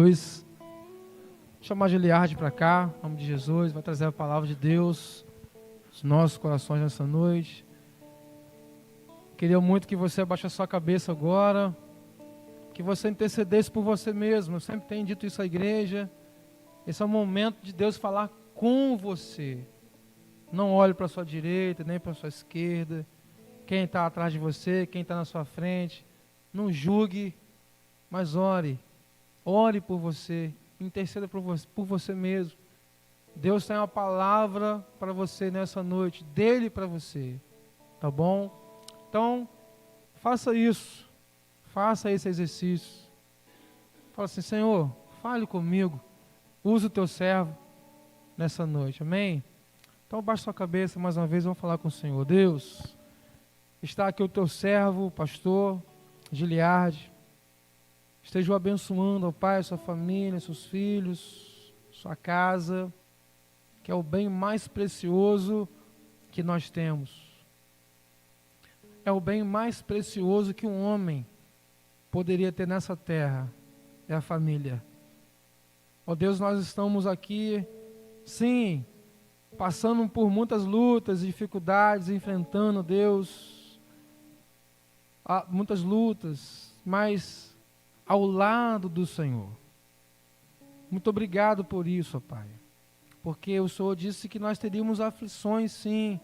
Vou chamar Giliardi para cá, em nome de Jesus, vai trazer a palavra de Deus aos nossos corações nessa noite. Queria muito que você abaixasse sua cabeça agora, que você intercedesse por você mesmo. Eu sempre tenho dito isso à igreja. Esse é o momento de Deus falar com você. Não olhe para a sua direita, nem para a sua esquerda. Quem está atrás de você, quem está na sua frente. Não julgue, mas ore. Ore por você. Interceda por você mesmo. Deus tem uma palavra para você nessa noite, dele para você, tá bom? Então, faça isso, faça esse exercício. Fala assim: Senhor, fale comigo, use o teu servo nessa noite, amém? Então, baixe sua cabeça mais uma vez, vamos falar com o Senhor. Deus, está aqui o teu servo, o pastor Giliardi. Esteja o abençoando, ó Pai, sua família, seus filhos, sua casa, que é o bem mais precioso que nós temos. É o bem mais precioso que um homem poderia ter nessa terra, é a família. Ó Deus, nós estamos aqui, sim, passando por muitas lutas, dificuldades, enfrentando, Deus, muitas lutas, mas ao lado do Senhor. Muito obrigado por isso, ó Pai. Porque o Senhor disse que nós teríamos aflições, sim.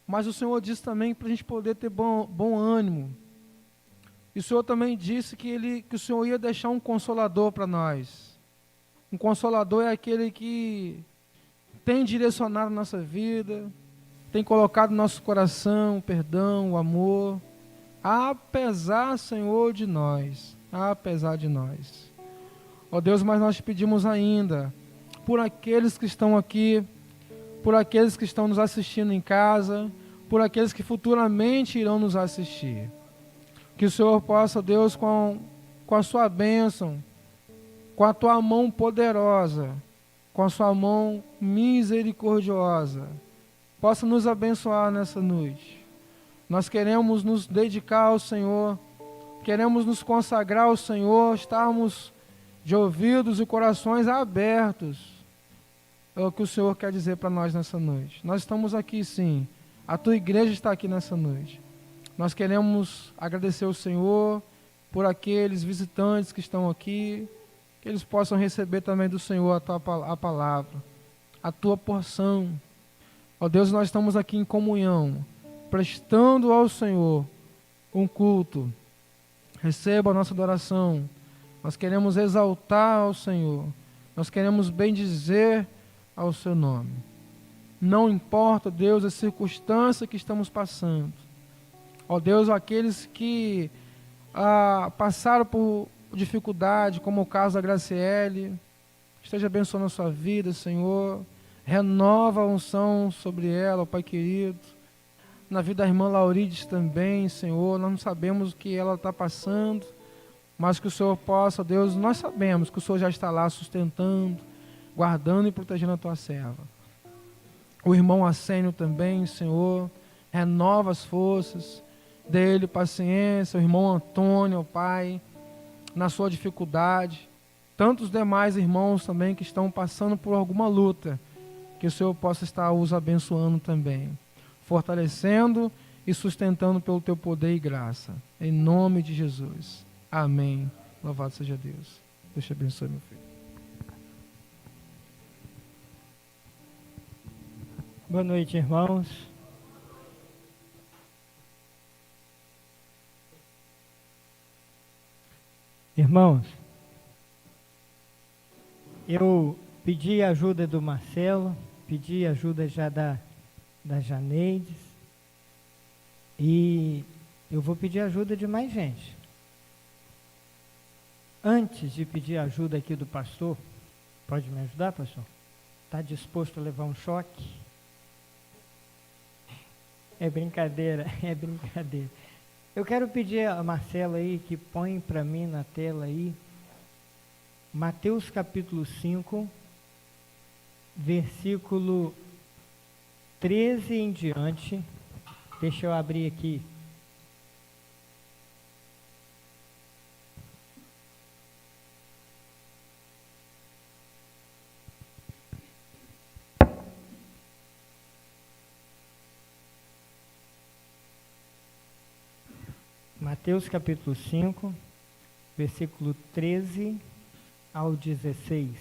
Mas o Senhor disse também para a gente poder ter bom ânimo. E o Senhor também disse que o Senhor ia deixar um consolador para nós. Um consolador é aquele que tem direcionado a nossa vida, tem colocado no nosso coração o perdão, o amor, apesar, Senhor, de nós. Apesar de nós. Ó Deus, mas nós te pedimos ainda por aqueles que estão aqui, por aqueles que estão nos assistindo em casa, por aqueles que futuramente irão nos assistir. Que o Senhor possa, Deus, com a sua bênção, com a tua mão poderosa, com a sua mão misericordiosa, possa nos abençoar nessa noite. Nós queremos nos dedicar ao Senhor, queremos nos consagrar ao Senhor, estarmos de ouvidos e corações abertos. É o que o Senhor quer dizer para nós nessa noite. Nós estamos aqui, sim. A tua igreja está aqui nessa noite. Nós queremos agradecer ao Senhor por aqueles visitantes que estão aqui, que eles possam receber também do Senhor a palavra, a tua porção. Ó Deus, nós estamos aqui em comunhão, prestando ao Senhor um culto. Receba a nossa adoração. Nós queremos exaltar ao Senhor. Nós queremos bendizer ao seu nome. Não importa, Deus, a circunstância que estamos passando. Ó Deus, aqueles que passaram por dificuldade, como o caso da Graciele, esteja abençoando a sua vida, Senhor. Renova a unção sobre ela, ó Pai querido. Na vida da irmã Laurides também, Senhor, nós não sabemos o que ela está passando, mas que o Senhor possa, Deus, nós sabemos que o Senhor já está lá sustentando, guardando e protegendo a tua serva. O irmão Assênio também, Senhor, renova as forças, dê-lhe paciência, o irmão Antônio, ó Pai, na sua dificuldade, tantos demais irmãos também que estão passando por alguma luta, que o Senhor possa estar os abençoando também, fortalecendo e sustentando pelo teu poder e graça. Em nome de Jesus. Amém. Louvado seja Deus. Deus te abençoe, meu filho. Boa noite, irmãos. Irmãos, eu pedi a ajuda do Marcelo, pedi a ajuda já da Janeides, e eu vou pedir ajuda de mais gente. Antes de pedir ajuda aqui do pastor, pode me ajudar, pastor? Está disposto a levar um choque? É brincadeira, é brincadeira. Eu quero pedir a Marcela aí que põe para mim na tela aí, Mateus capítulo 5, versículo 13 em diante. Deixa eu abrir aqui. Mateus capítulo 5, versículo 13 ao 16.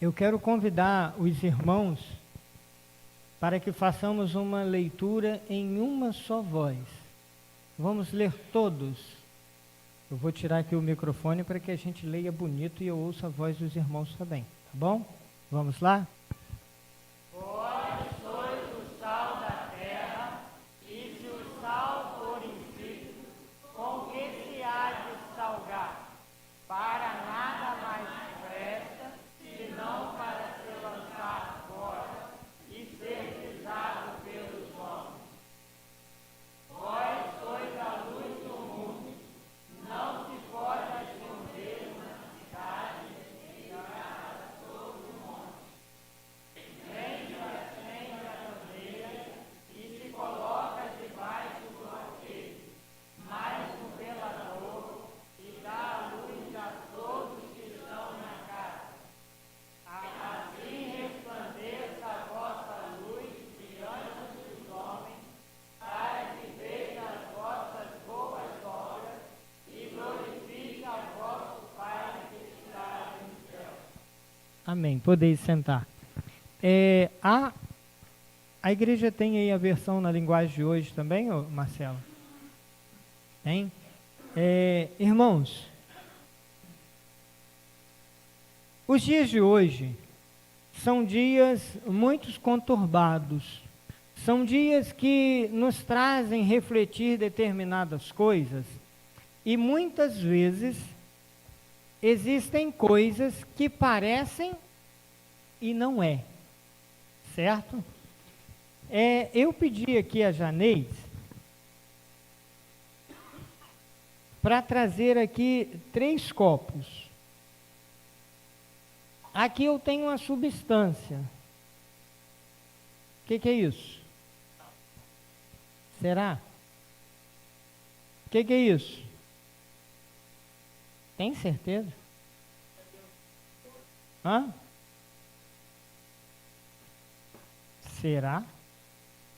Eu quero convidar os irmãos para que façamos uma leitura em uma só voz. Vamos ler todos. Eu vou tirar aqui o microfone para que a gente leia bonito e eu ouça a voz dos irmãos também, tá bom? Vamos lá? Vós sois o sal da terra, e se o sal for insípido, com que se há de salgar? Para nada mais presta, senão para ser lançado fora e ser pisado pelos homens. Vós sois a luz do mundo, não se pode esconder uma cidade ligada sobre o monte. Nem se acende a candeia e se coloca debaixo do alqueire, mas no velador, e dá a luz a todos que estão na casa. Assim resplandeça a vossa luz diante dos homens, para que vejam as vossas boas obras e glorifiquem a vosso Pai que está no céu. Amém. Podeis sentar. A igreja tem aí a versão na linguagem de hoje também, ô Marcelo? Tem? Irmãos, os dias de hoje são dias muito conturbados, são dias que nos trazem refletir determinadas coisas e muitas vezes existem coisas que parecem e não é, certo? Eu pedi aqui a Janeide para trazer aqui 3 copos. Aqui eu tenho uma substância. O que é isso? Será? O que é isso? Tem certeza? Hã? Será?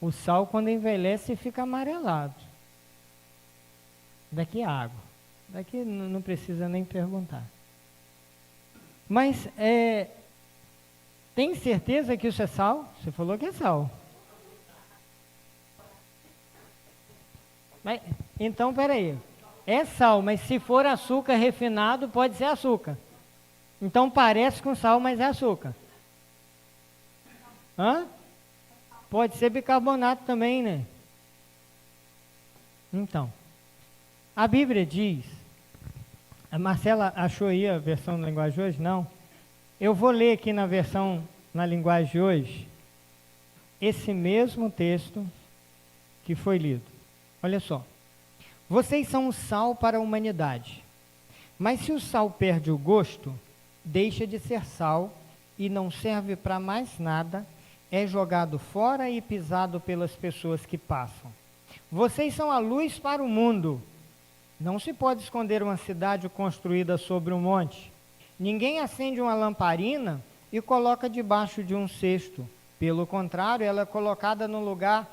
O sal, quando envelhece, fica amarelado. Daqui a água. Daqui não precisa nem perguntar. Mas, tem certeza que isso é sal? Você falou que é sal. Mas, então, peraí. É sal, mas se for açúcar refinado, pode ser açúcar. Então, parece com sal, mas é açúcar. Hã? Pode ser bicarbonato também, né? Então, a Bíblia diz... A Marcela achou aí a versão na linguagem de hoje? Não. Eu vou ler aqui na versão na linguagem de hoje esse mesmo texto que foi lido. Olha só. Vocês são o sal para a humanidade. Mas se o sal perde o gosto, deixa de ser sal e não serve para mais nada, é jogado fora e pisado pelas pessoas que passam. Vocês são a luz para o mundo. Não se pode esconder uma cidade construída sobre um monte. Ninguém acende uma lamparina e coloca debaixo de um cesto. Pelo contrário, ela é colocada no lugar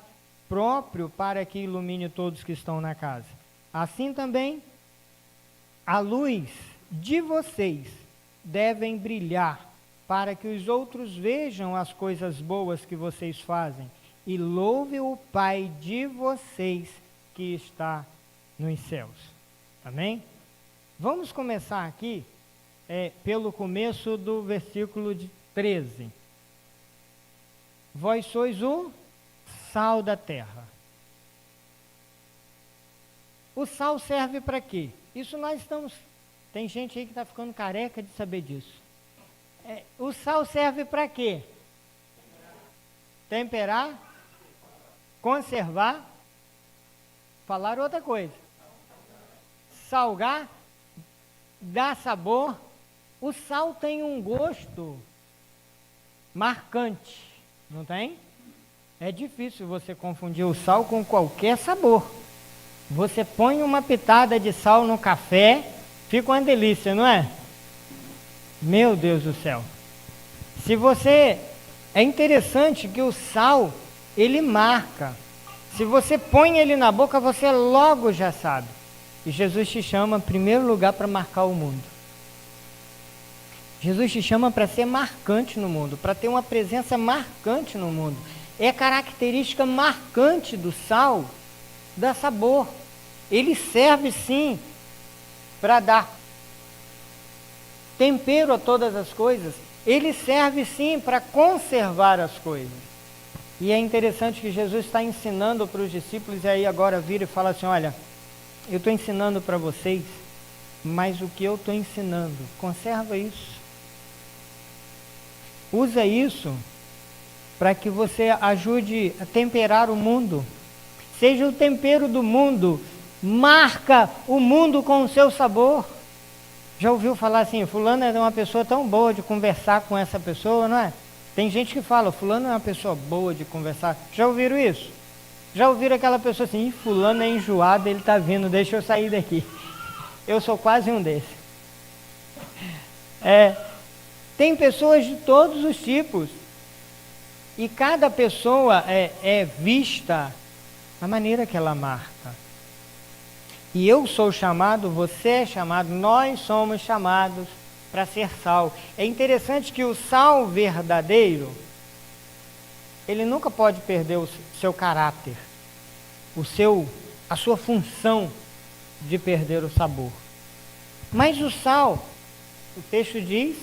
próprio para que ilumine todos que estão na casa. Assim também, a luz de vocês deve brilhar para que os outros vejam as coisas boas que vocês fazem e louvem o Pai de vocês que está nos céus. Amém? Vamos começar aqui pelo começo do versículo 13. Vós sois o sal da terra. O sal serve para quê? Isso nós estamos... Tem gente aí que está ficando careca de saber disso. O sal serve para quê? Temperar, conservar, falar outra coisa. Salgar, dar sabor. O sal tem um gosto marcante, não tem? É difícil você confundir o sal com qualquer sabor. Você põe uma pitada de sal no café, fica uma delícia, não é? Meu Deus do céu. É interessante que o sal, ele marca. Se você põe ele na boca, você logo já sabe. E Jesus te chama, em primeiro lugar, para marcar o mundo. Jesus te chama para ser marcante no mundo, para ter uma presença marcante no mundo. É característica marcante do sal, dar sabor. Ele serve sim para dar tempero a todas as coisas. Ele serve sim para conservar as coisas. E é interessante que Jesus está ensinando para os discípulos, e aí agora vira e fala assim, olha, eu estou ensinando para vocês, mas o que eu estou ensinando, conserva isso. Usa isso para que você ajude a temperar o mundo. Seja o tempero do mundo, marca o mundo com o seu sabor. Já ouviu falar assim, fulano é uma pessoa tão boa de conversar com essa pessoa, não é? Tem gente que fala, fulano é uma pessoa boa de conversar. Já ouviram isso? Já ouviram aquela pessoa assim, fulano é enjoado, ele está vindo, deixa eu sair daqui. Eu sou quase um desses. Tem pessoas de todos os tipos. E cada pessoa é vista da maneira que ela marca. E eu sou chamado, você é chamado, nós somos chamados para ser sal. É interessante que o sal verdadeiro, ele nunca pode perder o seu caráter, a sua função de perder o sabor. Mas o sal, o texto diz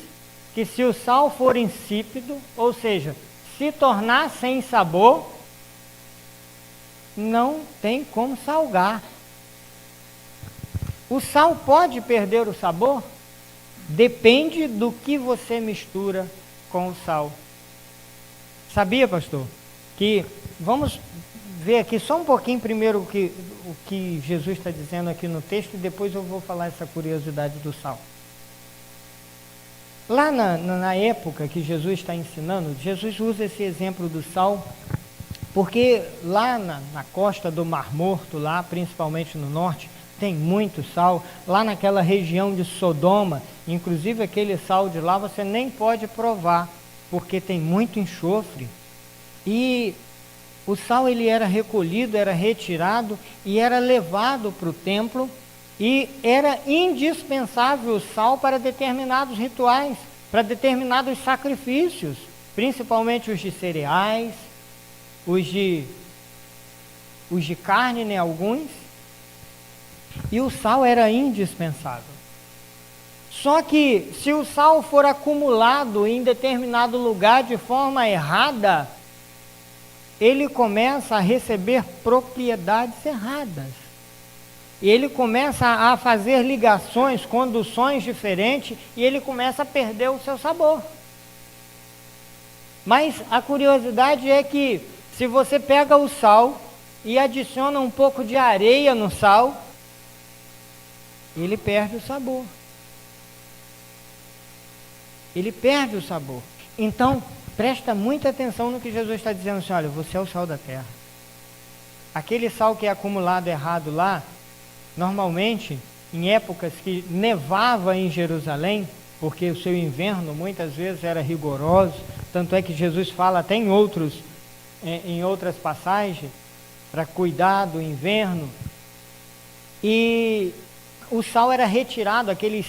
que se o sal for insípido, ou seja, se tornar sem sabor, não tem como salgar. O sal pode perder o sabor? Depende do que você mistura com o sal. Sabia, pastor? Que vamos ver aqui só um pouquinho primeiro o que Jesus está dizendo aqui no texto, e depois eu vou falar essa curiosidade do sal. Lá na época que Jesus está ensinando, Jesus usa esse exemplo do sal, porque lá na costa do Mar Morto, lá principalmente no norte, tem muito sal. Lá naquela região de Sodoma, inclusive aquele sal de lá você nem pode provar, porque tem muito enxofre. E o sal ele era recolhido, era retirado e era levado para o templo, e era indispensável o sal para determinados rituais, para determinados sacrifícios, principalmente os de cereais, os de carne, né, alguns. E o sal era indispensável. Só que se o sal for acumulado em determinado lugar de forma errada, ele começa a receber propriedades erradas. E ele começa a fazer ligações, conduções diferentes, e ele começa a perder o seu sabor. Mas a curiosidade é que se você pega o sal e adiciona um pouco de areia no sal, ele perde o sabor. Ele perde o sabor. Então, presta muita atenção no que Jesus está dizendo assim, olha, você é o sal da terra. Aquele sal que é acumulado errado lá, normalmente, em épocas que nevava em Jerusalém, porque o seu inverno muitas vezes era rigoroso, tanto é que Jesus fala até em outras passagens, para cuidar do inverno, e o sal era retirado, aquele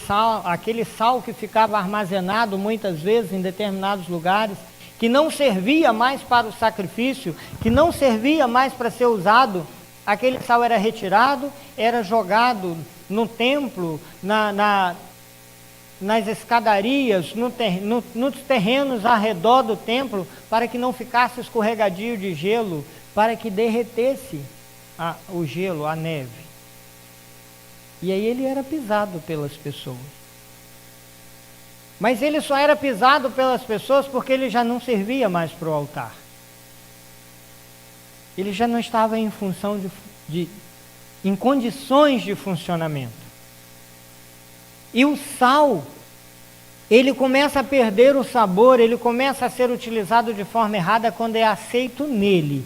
sal que ficava armazenado muitas vezes em determinados lugares, que não servia mais para o sacrifício, que não servia mais para ser usado, aquele sal era retirado, era jogado no templo, nas escadarias, nos terrenos ao redor do templo, para que não ficasse escorregadio de gelo, para que derretesse o gelo, a neve. E aí ele era pisado pelas pessoas. Mas ele só era pisado pelas pessoas porque ele já não servia mais para o altar. Ele já não estava em função em condições de funcionamento. E o sal, ele começa a perder o sabor, ele começa a ser utilizado de forma errada quando é aceito nele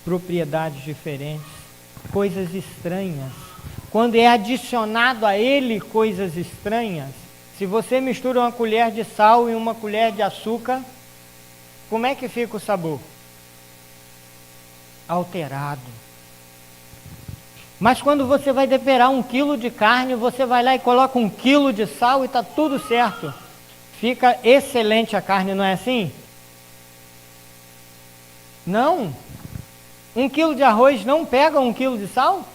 propriedades diferentes, coisas estranhas. Quando é adicionado a ele coisas estranhas, se você mistura uma colher de sal e uma colher de açúcar, como é que fica o sabor? alterado. Mas quando você vai temperar 1 quilo de carne, você vai lá e coloca 1 quilo de sal e está tudo certo. Fica excelente a carne, não é assim? Não. 1 quilo de arroz não pega 1 quilo de sal?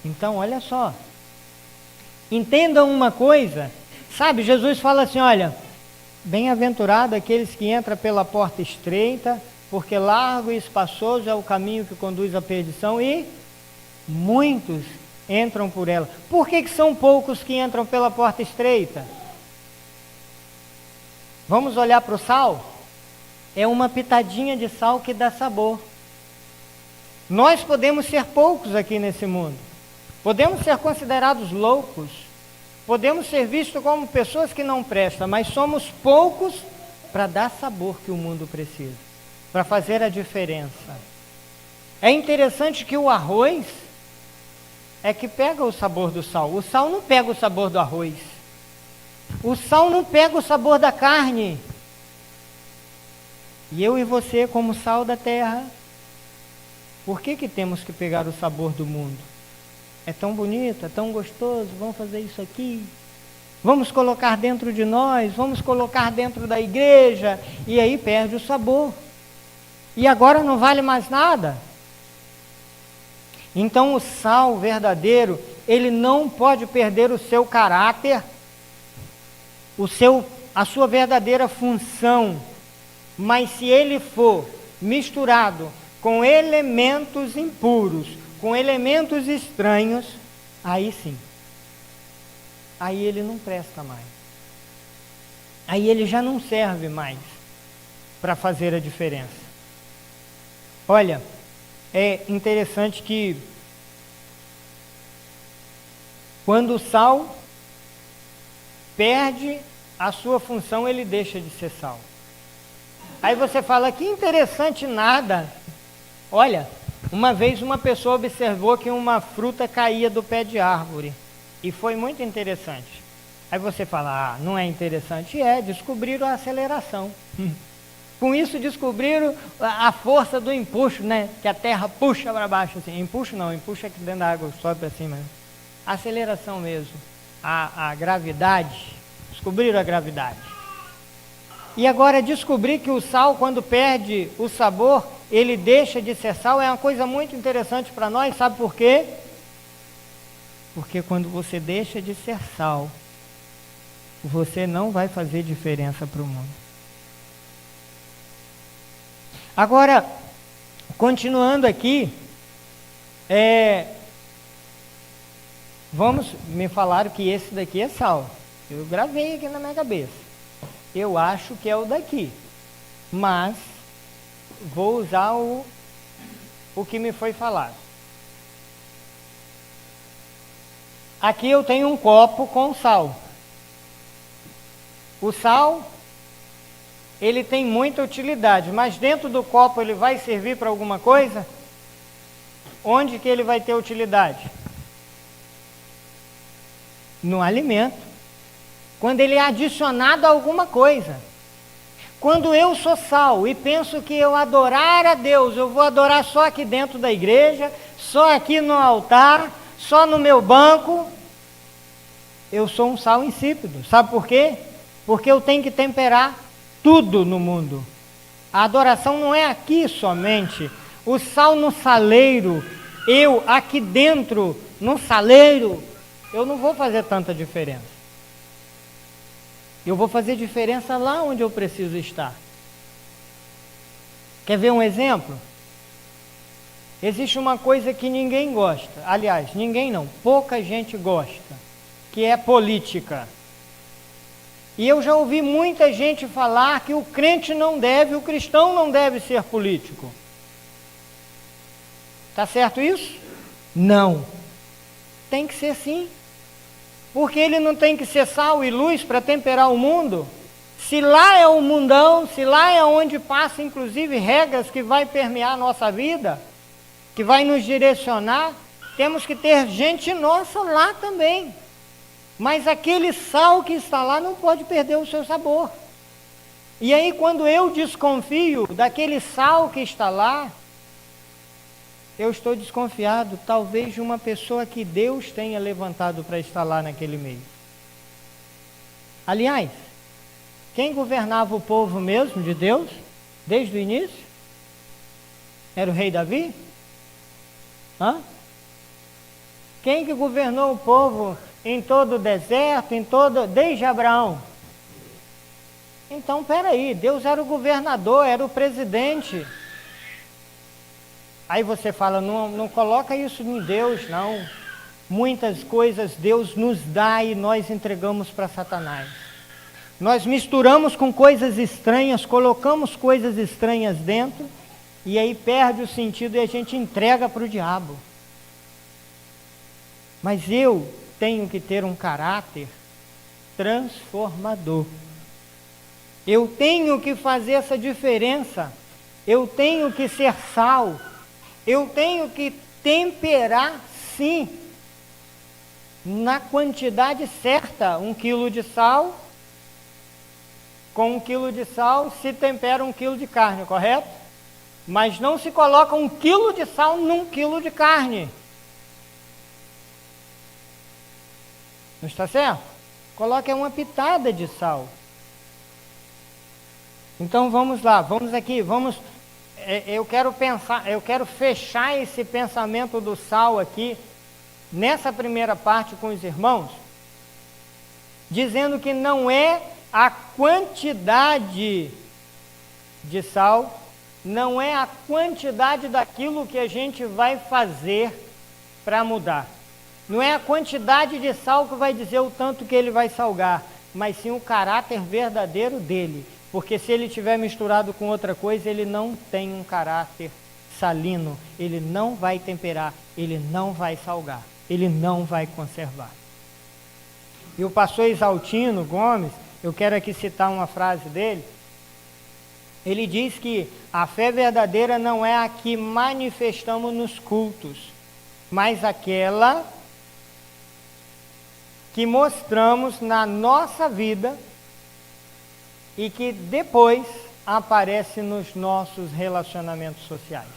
Então, olha só. Entendam uma coisa. Sabe, Jesus fala assim, olha, bem-aventurado aqueles que entram pela porta estreita, porque largo e espaçoso é o caminho que conduz à perdição e muitos entram por ela. Por que são poucos que entram pela porta estreita? Vamos olhar para o sal? É uma pitadinha de sal que dá sabor. Nós podemos ser poucos aqui nesse mundo. Podemos ser considerados loucos. Podemos ser vistos como pessoas que não prestam, mas somos poucos para dar sabor que o mundo precisa, para fazer a diferença. É interessante que o arroz é que pega o sabor do sal. O sal não pega o sabor do arroz. O sal não pega o sabor da carne. E eu e você, como sal da terra, por que temos que pegar o sabor do mundo? É tão bonito, é tão gostoso, vamos fazer isso aqui. Vamos colocar dentro de nós, vamos colocar dentro da igreja, e aí perde o sabor. E agora não vale mais nada. Então o sal verdadeiro, ele não pode perder o seu caráter, a sua verdadeira função. Mas se ele for misturado com elementos impuros, com elementos estranhos, aí sim. Aí ele não presta mais. Aí ele já não serve mais para fazer a diferença. Olha, é interessante que quando o sal perde a sua função, ele deixa de ser sal. Aí você fala, que interessante nada. Olha, uma vez uma pessoa observou que uma fruta caía do pé de árvore. E foi muito interessante. Aí você fala, não é interessante? Descobriram a aceleração. Com isso descobriram a força do empuxo, né? Que a terra puxa para baixo, assim. Empuxo não, empuxo aqui dentro da água, sobe para cima. A aceleração mesmo. A gravidade. Descobriram a gravidade. E agora descobrir que o sal, quando perde o sabor, ele deixa de ser sal, é uma coisa muito interessante para nós, sabe por quê? Porque quando você deixa de ser sal, você não vai fazer diferença para o mundo. Agora, continuando aqui, me falaram que esse daqui é sal. Eu gravei aqui na minha cabeça. Eu acho que é o daqui, mas vou usar o que me foi falado. Aqui eu tenho um copo com sal. O sal, ele tem muita utilidade, mas dentro do copo ele vai servir para alguma coisa? Onde que ele vai ter utilidade? No alimento. Quando ele é adicionado a alguma coisa. Quando eu sou sal e penso que eu adorar a Deus, eu vou adorar só aqui dentro da igreja, só aqui no altar, só no meu banco, eu sou um sal insípido. Sabe por quê? Porque eu tenho que temperar tudo no mundo. A adoração não é aqui somente. O sal no saleiro, eu aqui dentro, no saleiro, eu não vou fazer tanta diferença. Eu vou fazer diferença lá onde eu preciso estar. Quer ver um exemplo? Existe uma coisa que ninguém gosta. Aliás, ninguém não, pouca gente gosta, que é política. E eu já ouvi muita gente falar que o crente não deve, o cristão não deve ser político. Tá certo isso? Não. Tem que ser sim. Porque ele não tem que ser sal e luz para temperar o mundo? Se lá é o mundão, se lá é onde passa inclusive regras que vai permear a nossa vida, que vai nos direcionar, temos que ter gente nossa lá também. Mas aquele sal que está lá não pode perder o seu sabor. E aí, quando eu desconfio daquele sal que está lá, eu estou desconfiado, talvez, de uma pessoa que Deus tenha levantado para estar lá naquele meio. Aliás, quem governava o povo mesmo de Deus, desde o início? Era o rei Davi? Hã? Quem que governou o povo em todo o deserto, desde Abraão? Então, peraí, Deus era o governador, era o presidente. Aí você fala, não coloca isso em Deus, não. Muitas coisas Deus nos dá e nós entregamos para Satanás. Nós misturamos com coisas estranhas, colocamos coisas estranhas dentro, e aí perde o sentido e a gente entrega para o diabo. Mas eu tenho que ter um caráter transformador. Eu tenho que fazer essa diferença. Eu tenho que ser sal. Eu tenho que temperar, sim, na quantidade certa. 1 quilo de sal, com 1 quilo de sal se tempera 1 quilo de carne, correto? Mas não se coloca 1 quilo de sal num quilo de carne. Não está certo? Coloque uma pitada de sal. Então vamos lá, vamos aqui, eu quero fechar esse pensamento do sal aqui, nessa primeira parte com os irmãos, dizendo que não é a quantidade de sal, não é a quantidade daquilo que a gente vai fazer para mudar. Não é a quantidade de sal que vai dizer o tanto que ele vai salgar, mas sim o caráter verdadeiro dele. Porque se ele tiver misturado com outra coisa, ele não tem um caráter salino, ele não vai temperar, ele não vai salgar, ele não vai conservar. E o pastor Exaltino Gomes, eu quero aqui citar uma frase dele, ele diz que a fé verdadeira não é a que manifestamos nos cultos, mas aquela que mostramos na nossa vida e que depois aparece nos nossos relacionamentos sociais.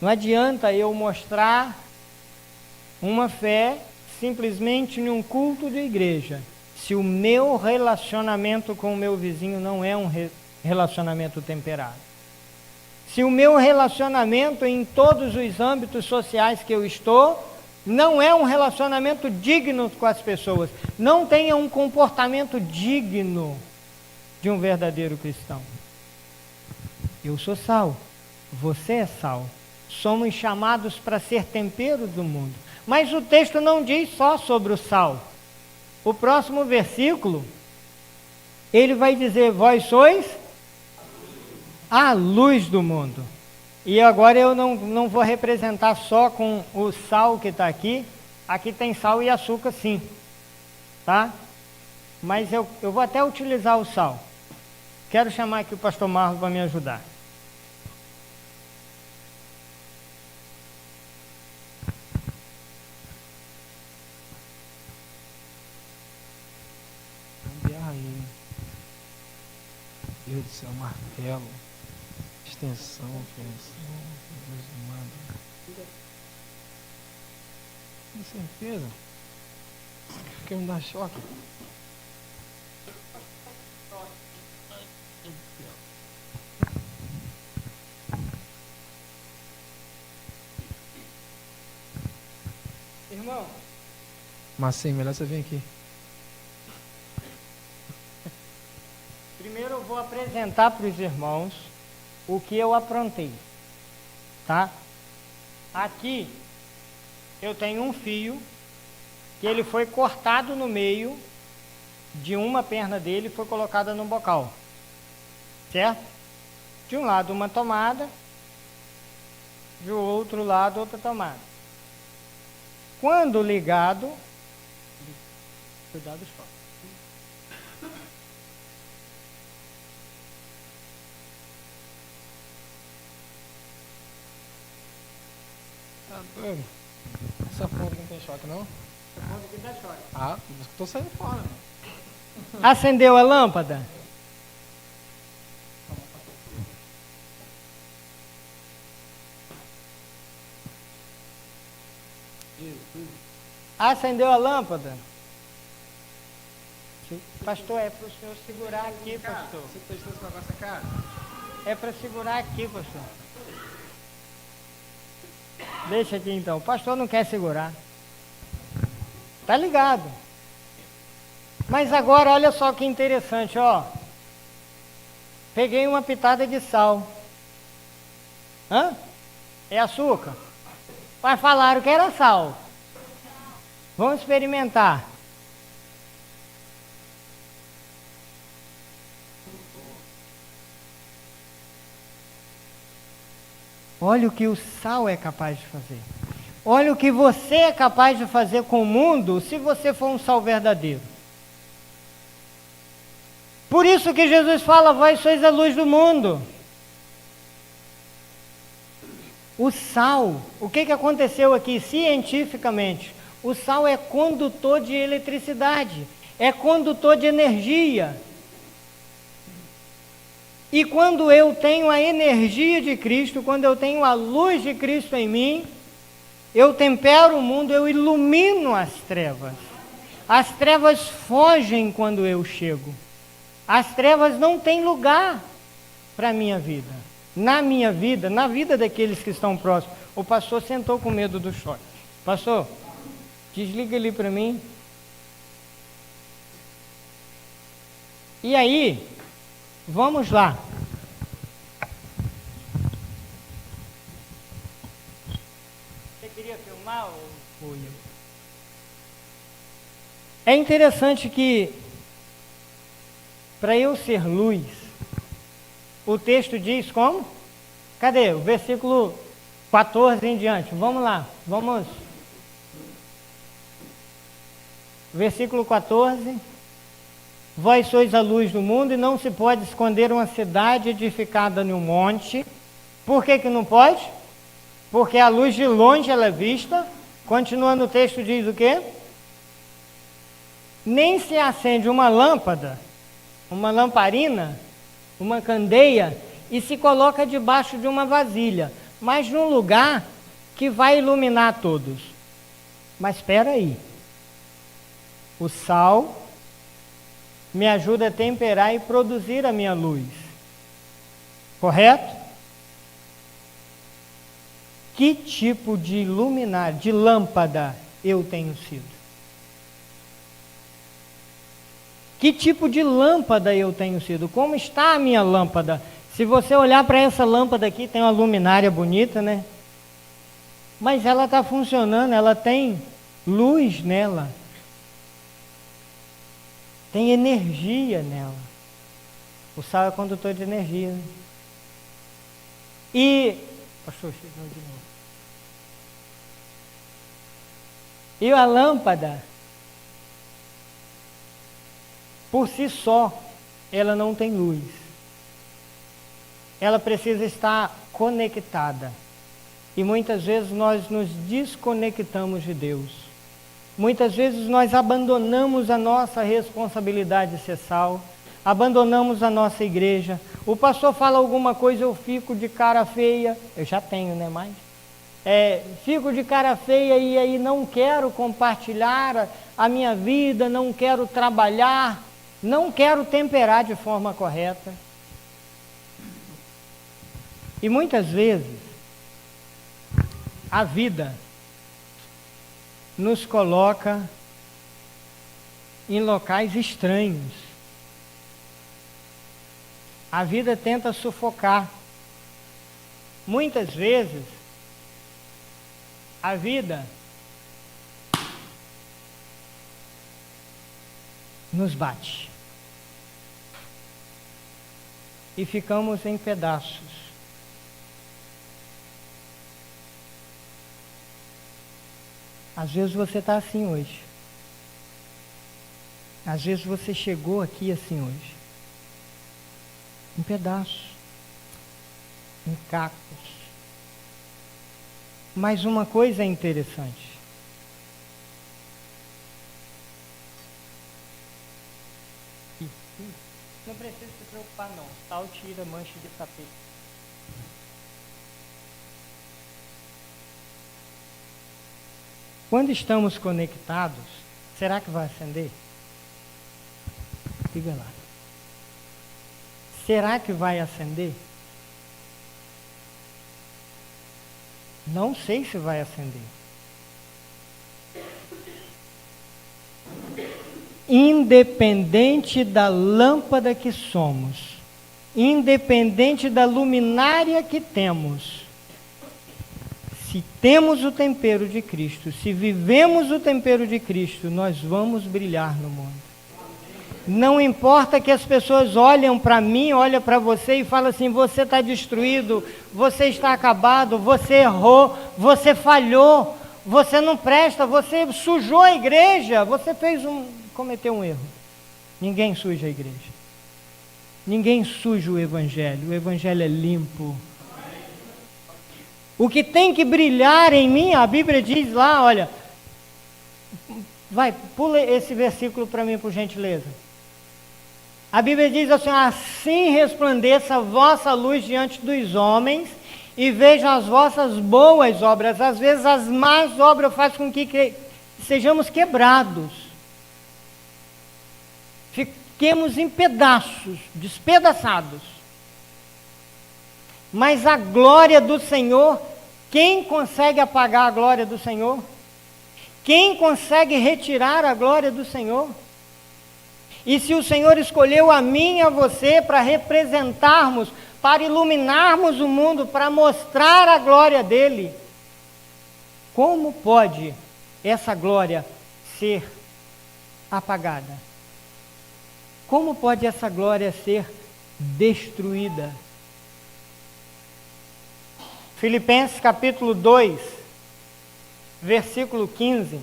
Não adianta eu mostrar uma fé simplesmente em um culto de igreja, se o meu relacionamento com o meu vizinho não é um relacionamento temperado. Se o meu relacionamento em todos os âmbitos sociais que eu estou não é um relacionamento digno com as pessoas, não tenha um comportamento digno de um verdadeiro cristão. Eu sou sal, você é sal. Somos chamados para ser tempero do mundo. Mas o texto não diz só sobre o sal. O próximo versículo, ele vai dizer, vós sois a luz do mundo. E agora eu não vou representar só com o sal que está aqui. Aqui tem sal e açúcar sim, tá? Mas eu vou até utilizar o sal. Quero chamar aqui o pastor Marlon para me ajudar. Aí. Deus do céu, martelo. Extensão, fiação, Deus amado. Com certeza. Quer me dar choque? Irmão. Mas sim, melhor você vir aqui. Primeiro eu vou apresentar para os irmãos o que eu aprontei, tá? Aqui eu tenho um fio que ele foi cortado no meio de uma perna dele e foi colocada no bocal, certo? De um lado uma tomada, do outro lado outra tomada. Quando ligado, cuidado só. Tá doido? Essa ponta aqui não tem choque, não? Essa ponta aqui dá choque. Ah, tô saindo fora. Acendeu a lâmpada? Acendeu a lâmpada? Pastor, é para o senhor segurar aqui, pastor. Você que testou esse negócio, cara? É para segurar aqui, pastor. Deixa aqui então. O pastor não quer segurar. Tá ligado? Mas agora, olha só que interessante, ó. Peguei uma pitada de sal. Hã? É açúcar? Mas falaram que era sal. Vamos experimentar. Olha o que o sal é capaz de fazer. Olha o que você é capaz de fazer com o mundo se você for um sal verdadeiro. Por isso que Jesus fala, vós sois a luz do mundo. O sal, o que aconteceu aqui cientificamente? O sal é condutor de eletricidade, é condutor de energia. E quando eu tenho a energia de Cristo, quando eu tenho a luz de Cristo em mim, eu tempero o mundo, eu ilumino as trevas. As trevas fogem quando eu chego. As trevas não têm lugar para a minha vida. Na minha vida, na vida daqueles que estão próximos. O pastor sentou com medo do choque. Pastor, desliga ali para mim. E aí, vamos lá. Você queria filmar ou foi? É interessante que, para eu ser luz, o texto diz como? Cadê? O versículo 14 em diante. Vamos lá, vamos. Versículo 14. Vós sois a luz do mundo e não se pode esconder uma cidade edificada em um monte. Por que não pode? Porque a luz de longe ela é vista. Continuando o texto diz o quê? Nem se acende uma lâmpada, uma lamparina, uma candeia e se coloca debaixo de uma vasilha, mas num lugar que vai iluminar todos. Mas espera aí. O sal me ajuda a temperar e produzir a minha luz. Correto? Que tipo de iluminar, de lâmpada eu tenho sido? Que tipo de lâmpada eu tenho sido? Como está a minha lâmpada? Se você olhar para essa lâmpada aqui, tem uma luminária bonita, né? Mas ela está funcionando, ela tem luz nela. Tem energia nela. O sal é condutor de energia. Né? E... Pastor, chegou de novo. E a lâmpada, por si só, ela não tem luz. Ela precisa estar conectada. E muitas vezes nós nos desconectamos de Deus. Muitas vezes nós abandonamos a nossa responsabilidade de ser sal, abandonamos a nossa igreja. O pastor fala alguma coisa, eu fico de cara feia, eu já tenho, né, mais? Fico de cara feia e aí não quero compartilhar a minha vida, não quero trabalhar, não quero temperar de forma correta. E muitas vezes, a vida nos coloca em locais estranhos. A vida tenta sufocar. Muitas vezes, a vida nos bate. E ficamos em pedaços. Às vezes você está assim hoje. Às vezes você chegou aqui assim hoje. Em pedaços. Em cacos. Mas uma coisa é interessante. Não precisa se preocupar não. Sal tira mancha de tapete. Quando estamos conectados, será que vai acender? Diga lá. Será que vai acender? Não sei se vai acender. Independente da lâmpada que somos, independente da luminária que temos, se temos o tempero de Cristo, se vivemos o tempero de Cristo, nós vamos brilhar no mundo. Não importa que as pessoas olhem para mim, olhem para você e falam assim, você está destruído, você está acabado, você errou, você falhou, você não presta, você sujou a igreja, você cometeu um erro. Ninguém suja a igreja. Ninguém suja o evangelho é limpo. O que tem que brilhar em mim, a Bíblia diz lá, olha, pula esse versículo para mim, por gentileza. A Bíblia diz assim, assim resplandeça a vossa luz diante dos homens e vejam as vossas boas obras. Às vezes as más obras fazem com que sejamos quebrados. Fiquemos em pedaços, despedaçados. Mas a glória do Senhor, quem consegue apagar a glória do Senhor? Quem consegue retirar a glória do Senhor? E se o Senhor escolheu a mim e a você para representarmos, para iluminarmos o mundo, para mostrar a glória dele, como pode essa glória ser apagada? Como pode essa glória ser destruída? Filipenses capítulo 2, versículo 15,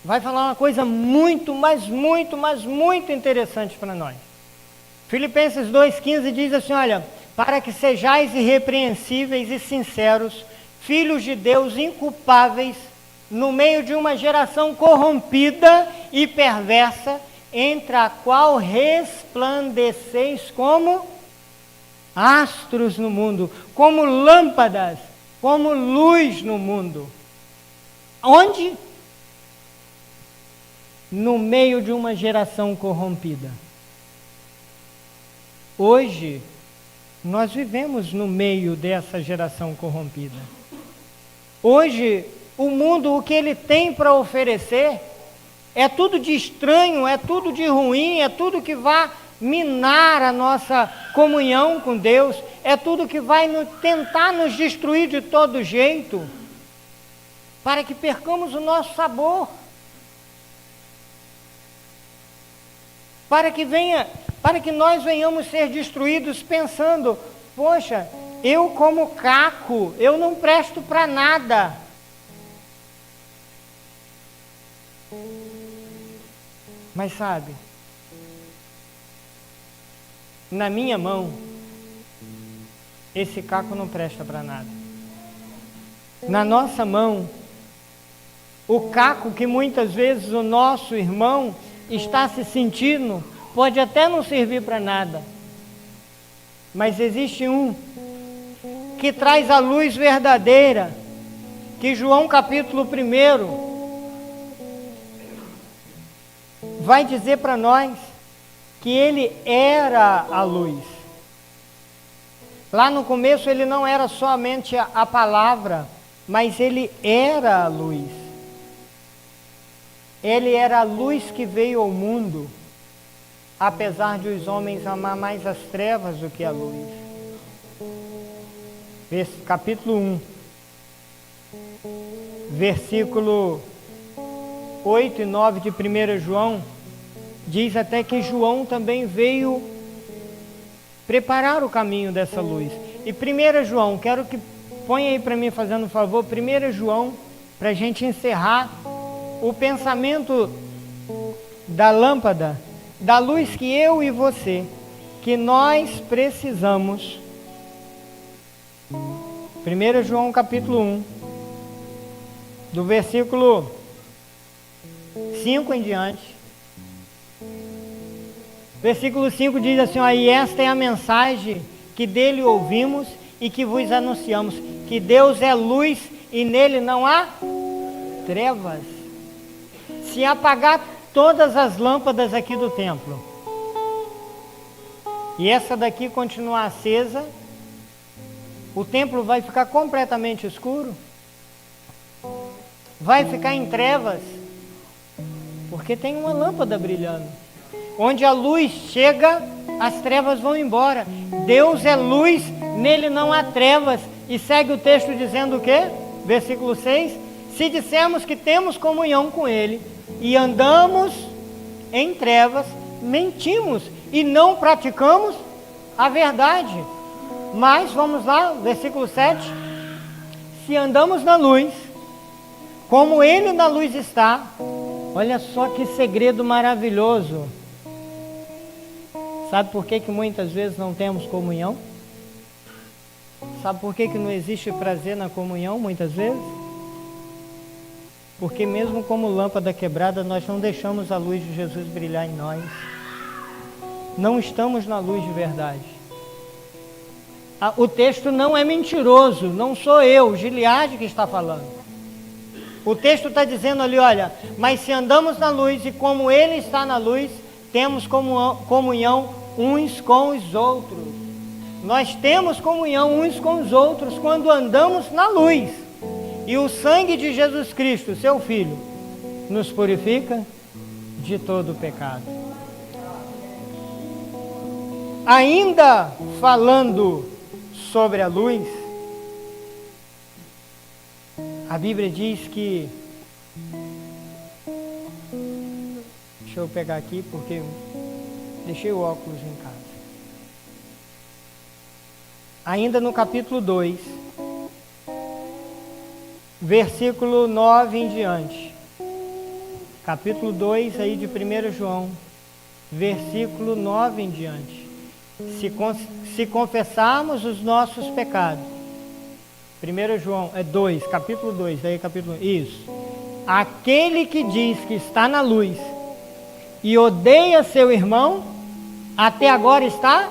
vai falar uma coisa muito interessante para nós. Filipenses 2,15 diz assim, olha, para que sejais irrepreensíveis e sinceros, filhos de Deus inculpáveis, no meio de uma geração corrompida e perversa, entre a qual resplandeceis como astros no mundo, como lâmpadas, como luz no mundo. Onde? No meio de uma geração corrompida. Hoje, nós vivemos no meio dessa geração corrompida. Hoje, o mundo, o que ele tem para oferecer, é tudo de estranho, é tudo de ruim, é tudo que vai minar a nossa comunhão com Deus, é tudo que vai tentar nos destruir de todo jeito, para que percamos o nosso sabor, para que nós venhamos ser destruídos pensando, poxa, eu como caco, eu não presto para nada. Mas sabe, na minha mão, esse caco não presta para nada. Na nossa mão, o caco que muitas vezes o nosso irmão está se sentindo, pode até não servir para nada. Mas existe um que traz a luz verdadeira, que João capítulo 1 vai dizer para nós que ele era a luz. Lá no começo ele não era somente a palavra, mas ele era a luz. Ele era a luz que veio ao mundo, apesar de os homens amar mais as trevas do que a luz. Capítulo 1, versículo 8 e 9 de 1 João, diz até que João também veio preparar o caminho dessa luz. E 1 João, quero que ponha aí para mim, fazendo um favor, 1 João, para a gente encerrar o pensamento da lâmpada, da luz que eu e você, que nós precisamos. 1 João capítulo 1, do versículo 5 em diante. Versículo 5 diz assim, ó, e esta é a mensagem que dele ouvimos e que vos anunciamos, que Deus é luz e nele não há trevas? Se apagar todas as lâmpadas aqui do templo e essa daqui continuar acesa, o templo vai ficar completamente escuro? Vai ficar em trevas? Porque tem uma lâmpada brilhando. Onde a luz chega, as trevas vão embora. Deus é luz, nele não há trevas. E segue o texto dizendo o quê? Versículo 6. Se dissermos que temos comunhão com ele e andamos em trevas, mentimos e não praticamos a verdade. Mas, vamos lá, versículo 7. Se andamos na luz, como ele na luz está, olha só que segredo maravilhoso. Sabe por que muitas vezes não temos comunhão? Sabe por que não existe prazer na comunhão muitas vezes? Porque mesmo como lâmpada quebrada, nós não deixamos a luz de Jesus brilhar em nós. Não estamos na luz de verdade. O texto não é mentiroso, não sou eu, Gileade, que está falando. O texto está dizendo ali, olha, mas se andamos na luz e como ele está na luz, temos comunhão uns com os outros. Nós temos comunhão uns com os outros quando andamos na luz. E o sangue de Jesus Cristo, seu Filho, nos purifica de todo o pecado. Ainda falando sobre a luz, a Bíblia diz que... Deixa eu pegar aqui porque deixei o óculos em casa. Ainda no capítulo 2, versículo 9 em diante. Capítulo 2 aí de 1 João, versículo 9 em diante. Se confessarmos os nossos pecados, 1 João, 2, capítulo 2, aí capítulo 1, isso. Aquele que diz que está na luz e odeia seu irmão, até agora está?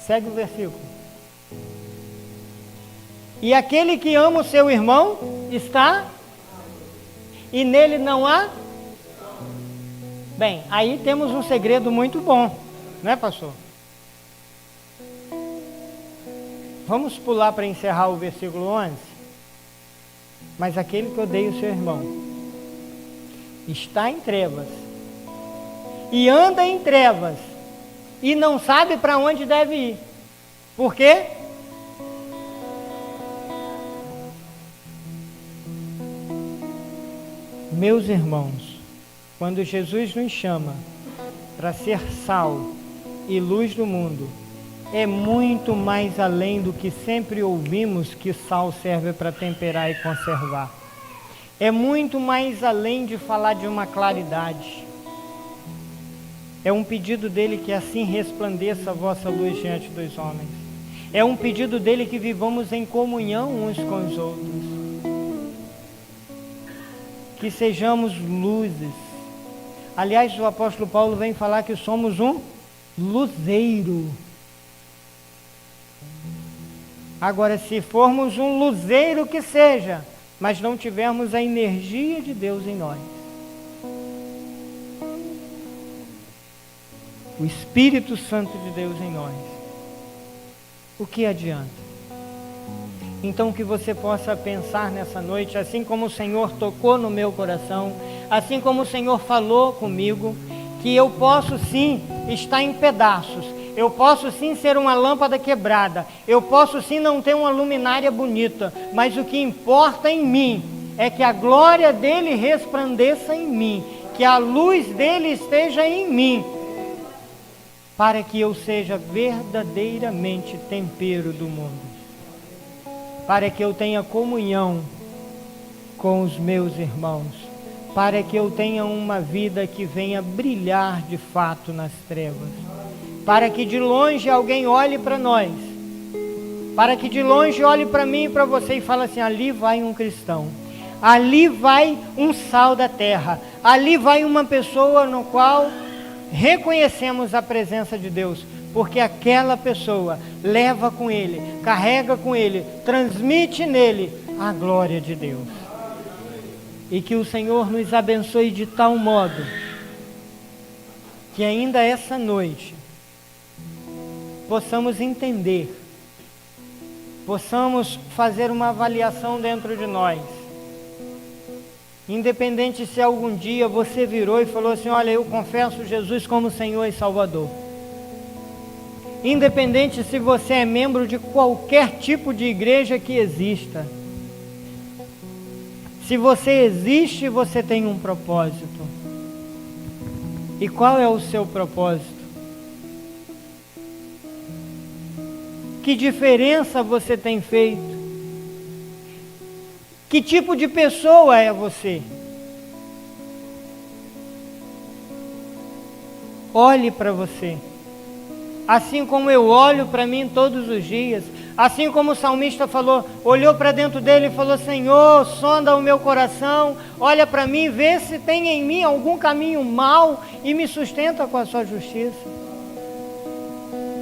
Segue o versículo. E aquele que ama o seu irmão, está? E nele não há? Bem, aí temos um segredo muito bom, não é, pastor? Vamos pular para encerrar o versículo 11. Mas aquele que odeia o seu irmão está em trevas e anda em trevas e não sabe para onde deve ir. Por quê? Meus irmãos, quando Jesus nos chama para ser sal e luz do mundo, é muito mais além do que sempre ouvimos que sal serve para temperar e conservar. É muito mais além de falar de uma claridade. É um pedido dele que assim resplandeça a vossa luz diante dos homens. É um pedido dele que vivamos em comunhão uns com os outros. Que sejamos luzes. Aliás, o apóstolo Paulo vem falar que somos um luzeiro. Agora, se formos um luzeiro que seja, mas não tivermos a energia de Deus em nós, o Espírito Santo de Deus em nós, o que adianta? Então que você possa pensar nessa noite, assim como o Senhor tocou no meu coração, assim como o Senhor falou comigo, que eu posso sim estar em pedaços, eu posso sim ser uma lâmpada quebrada, eu posso sim não ter uma luminária bonita, mas o que importa em mim é que a glória dele resplandeça em mim, que a luz dele esteja em mim, para que eu seja verdadeiramente tempero do mundo, para que eu tenha comunhão com os meus irmãos, para que eu tenha uma vida que venha brilhar de fato nas trevas, para que de longe alguém olhe para nós, para que de longe olhe para mim e para você e fale assim: ali vai um cristão, ali vai um sal da terra, ali vai uma pessoa no qual reconhecemos a presença de Deus, porque aquela pessoa leva com ele, carrega com ele, transmite nele a glória de Deus. E que o Senhor nos abençoe de tal modo que ainda essa noite possamos entender, possamos fazer uma avaliação dentro de nós. Independente se algum dia você virou e falou assim: olha, eu confesso Jesus como Senhor e Salvador. Independente se você é membro de qualquer tipo de igreja que exista. Se você existe, você tem um propósito. E qual é o seu propósito? Que diferença você tem feito? Que tipo de pessoa é você? Olhe para você. Assim como eu olho para mim todos os dias. Assim como o salmista falou, olhou para dentro dele e falou: Senhor, sonda o meu coração, olha para mim, vê se tem em mim algum caminho mau e me sustenta com a sua justiça.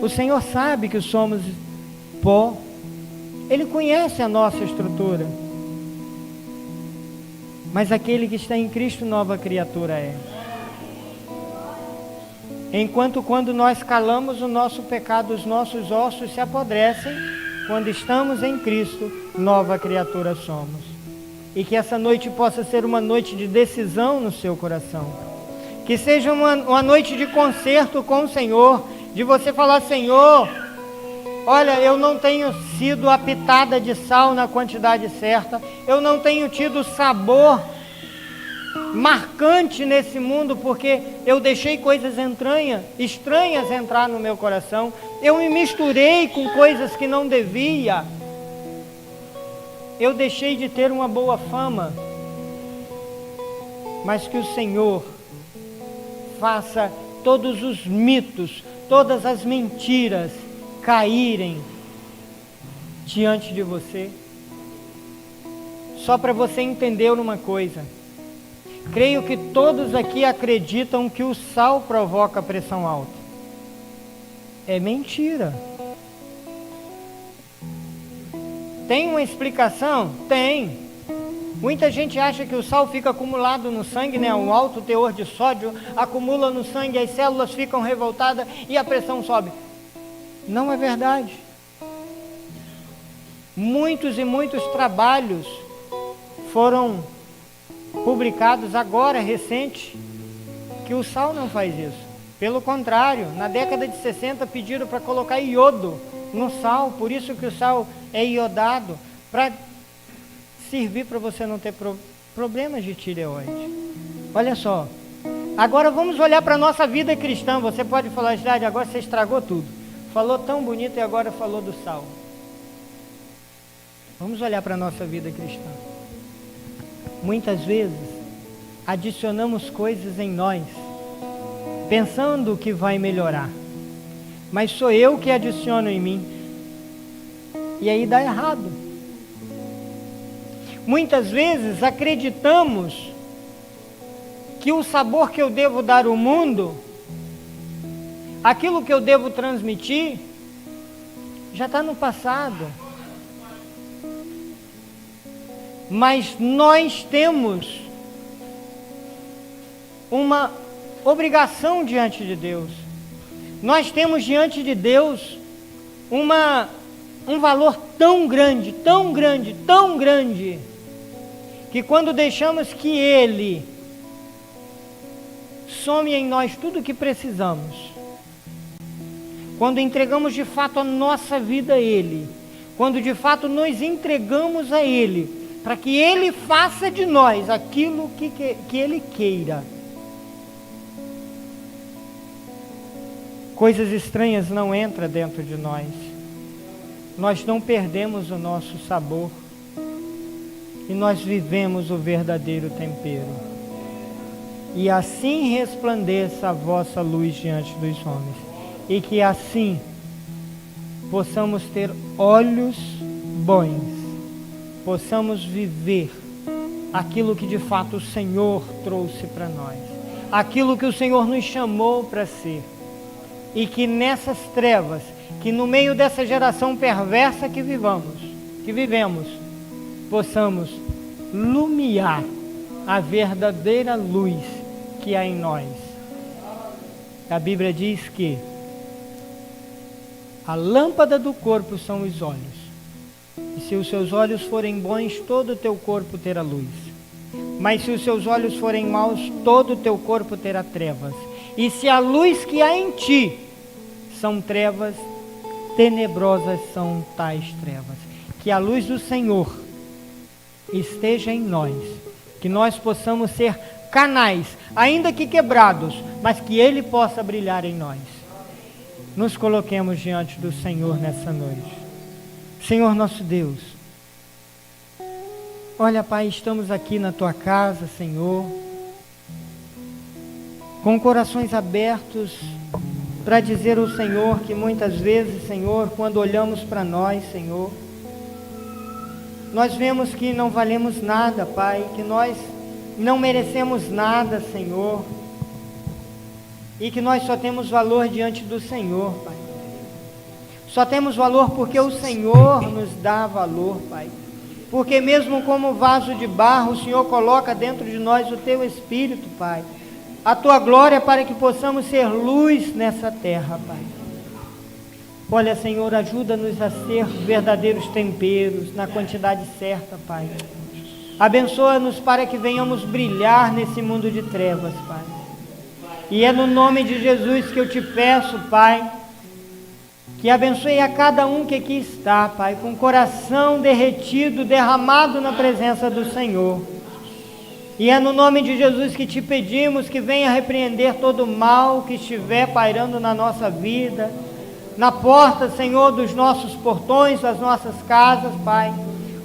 O Senhor sabe que somos pó, Ele conhece a nossa estrutura, mas aquele que está em Cristo, nova criatura é. Enquanto quando nós calamos o nosso pecado, os nossos ossos se apodrecem, quando estamos em Cristo, nova criatura somos. E que essa noite possa ser uma noite de decisão no seu coração. Que seja uma noite de concerto com o Senhor, de você falar: Senhor, olha, eu não tenho sido a pitada de sal na quantidade certa, eu não tenho tido sabor marcante nesse mundo, porque eu deixei coisas estranhas entrar no meu coração, eu me misturei com coisas que não devia, eu deixei de ter uma boa fama, mas que o Senhor faça todos os mitos, todas as mentiras caírem diante de você. Só para você entender uma coisa, creio que todos aqui acreditam que o sal provoca pressão alta. É mentira. Tem uma explicação? Tem. Muita gente acha que o sal fica acumulado no sangue, né? Um alto teor de sódio acumula no sangue, as células ficam revoltadas e a pressão sobe. Não é verdade. Muitos e muitos trabalhos foram publicados agora, recente, que o sal não faz isso. Pelo contrário, na década de 60 pediram para colocar iodo no sal, por isso que o sal é iodado, para servir para você não ter problemas de tireoide. Olha só, agora vamos olhar para a nossa vida cristã. Você pode falar: Cidade, agora você estragou tudo, falou tão bonito e agora falou do sal. Vamos olhar para a nossa vida cristã. Muitas vezes adicionamos coisas em nós, pensando que vai melhorar, mas sou eu que adiciono em mim, e aí dá errado. Muitas vezes acreditamos que o sabor que eu devo dar ao mundo, aquilo que eu devo transmitir, já está no passado. Mas nós temos uma obrigação diante de Deus. Nós temos diante de Deus um valor tão grande, tão grande, tão grande, que quando deixamos que Ele some em nós tudo o que precisamos, quando entregamos de fato a nossa vida a Ele, quando de fato nos entregamos a Ele, para que Ele faça de nós aquilo que Ele queira, coisas estranhas não entram dentro de nós. Nós não perdemos o nosso sabor e nós vivemos o verdadeiro tempero. E assim resplandeça a vossa luz diante dos homens, e que assim possamos ter olhos bons, possamos viver aquilo que de fato o Senhor trouxe para nós, aquilo que o Senhor nos chamou para ser, e que nessas trevas, que no meio dessa geração perversa que vivemos, possamos lumiar a verdadeira luz que há em nós. A Bíblia diz que a lâmpada do corpo são os olhos. E se os seus olhos forem bons, todo o teu corpo terá luz. Mas se os seus olhos forem maus, todo o teu corpo terá trevas. E se a luz que há em ti são trevas, tenebrosas são tais trevas. Que a luz do Senhor esteja em nós, que nós possamos ser canais, ainda que quebrados, mas que Ele possa brilhar em nós. Nos coloquemos diante do Senhor nessa noite. Senhor nosso Deus, olha, Pai, estamos aqui na Tua casa, Senhor, com corações abertos para dizer ao Senhor que muitas vezes, Senhor, quando olhamos para nós, Senhor, nós vemos que não valemos nada, Pai, que nós não merecemos nada, Senhor, e que nós só temos valor diante do Senhor, Pai. Só temos valor porque o Senhor nos dá valor, Pai. Porque mesmo como vaso de barro, o Senhor coloca dentro de nós o Teu Espírito, Pai. A Tua glória para que possamos ser luz nessa terra, Pai. Olha, Senhor, ajuda-nos a ser verdadeiros temperos, na quantidade certa, Pai. Abençoa-nos para que venhamos brilhar nesse mundo de trevas, Pai. E é no nome de Jesus que eu te peço, Pai, que abençoe a cada um que aqui está, Pai, com o coração derretido, derramado na presença do Senhor. E é no nome de Jesus que te pedimos que venha repreender todo o mal que estiver pairando na nossa vida, na porta, Senhor, dos nossos portões, das nossas casas, Pai.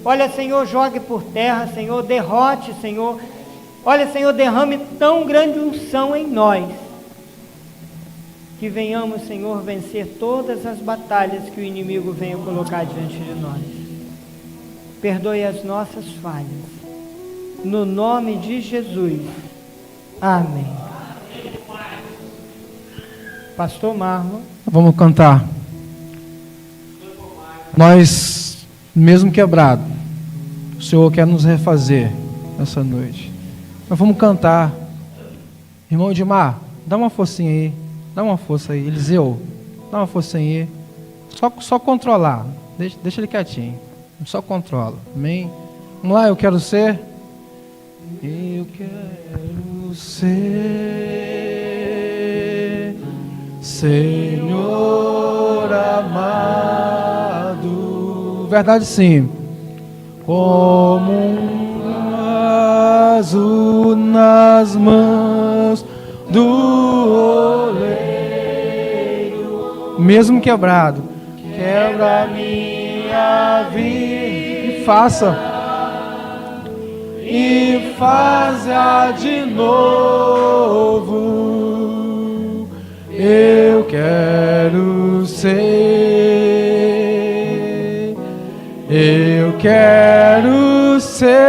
Olha, Senhor, jogue por terra, Senhor, derrote, Senhor. Olha, Senhor, derrame tão grande unção em nós, que venhamos, Senhor, vencer todas as batalhas que o inimigo venha colocar diante de nós. Perdoe as nossas falhas, no nome de Jesus. Amém. Pastor Marlon. Vamos cantar. Nós, mesmo quebrado, o Senhor quer nos refazer essa noite. Nós vamos cantar. Irmão Edmar, dá uma forcinha aí. Dá uma força aí. Eliseu, dá uma forcinha aí. Só controlar. Deixa ele quietinho. Só controla. Amém? Vamos lá, eu quero ser. Eu quero ser Senhor amado. Verdade, sim. Como um vaso nas mãos do oleiro, mesmo quebrado, quebra minha vida e faça de novo. Eu quero ser, eu quero ser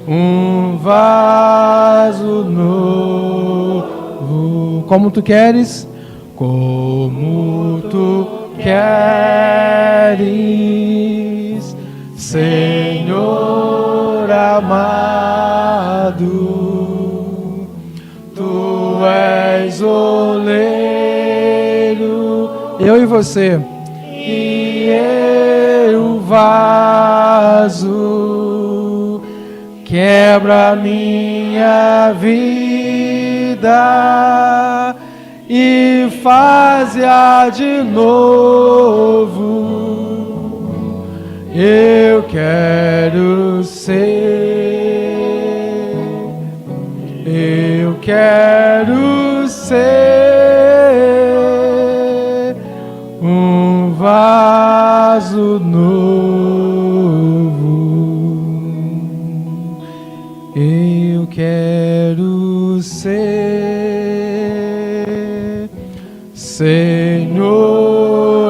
um vaso novo. Como tu queres? Como tu queres, Senhor amado. Tu és oleiro, eu e você, e eu vaso. Quebra minha vida e faz-a de novo. Eu quero ser, eu quero ser um vaso novo. Eu quero ser Senhor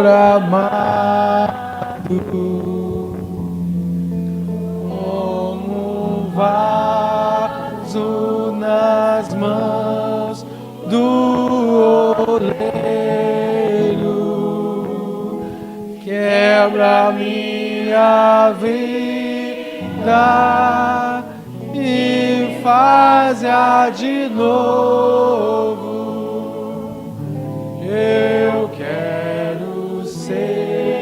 amado, como um vaso nas mãos do oleiro. Quebra minha a vida e faz-a de novo. Eu quero ser,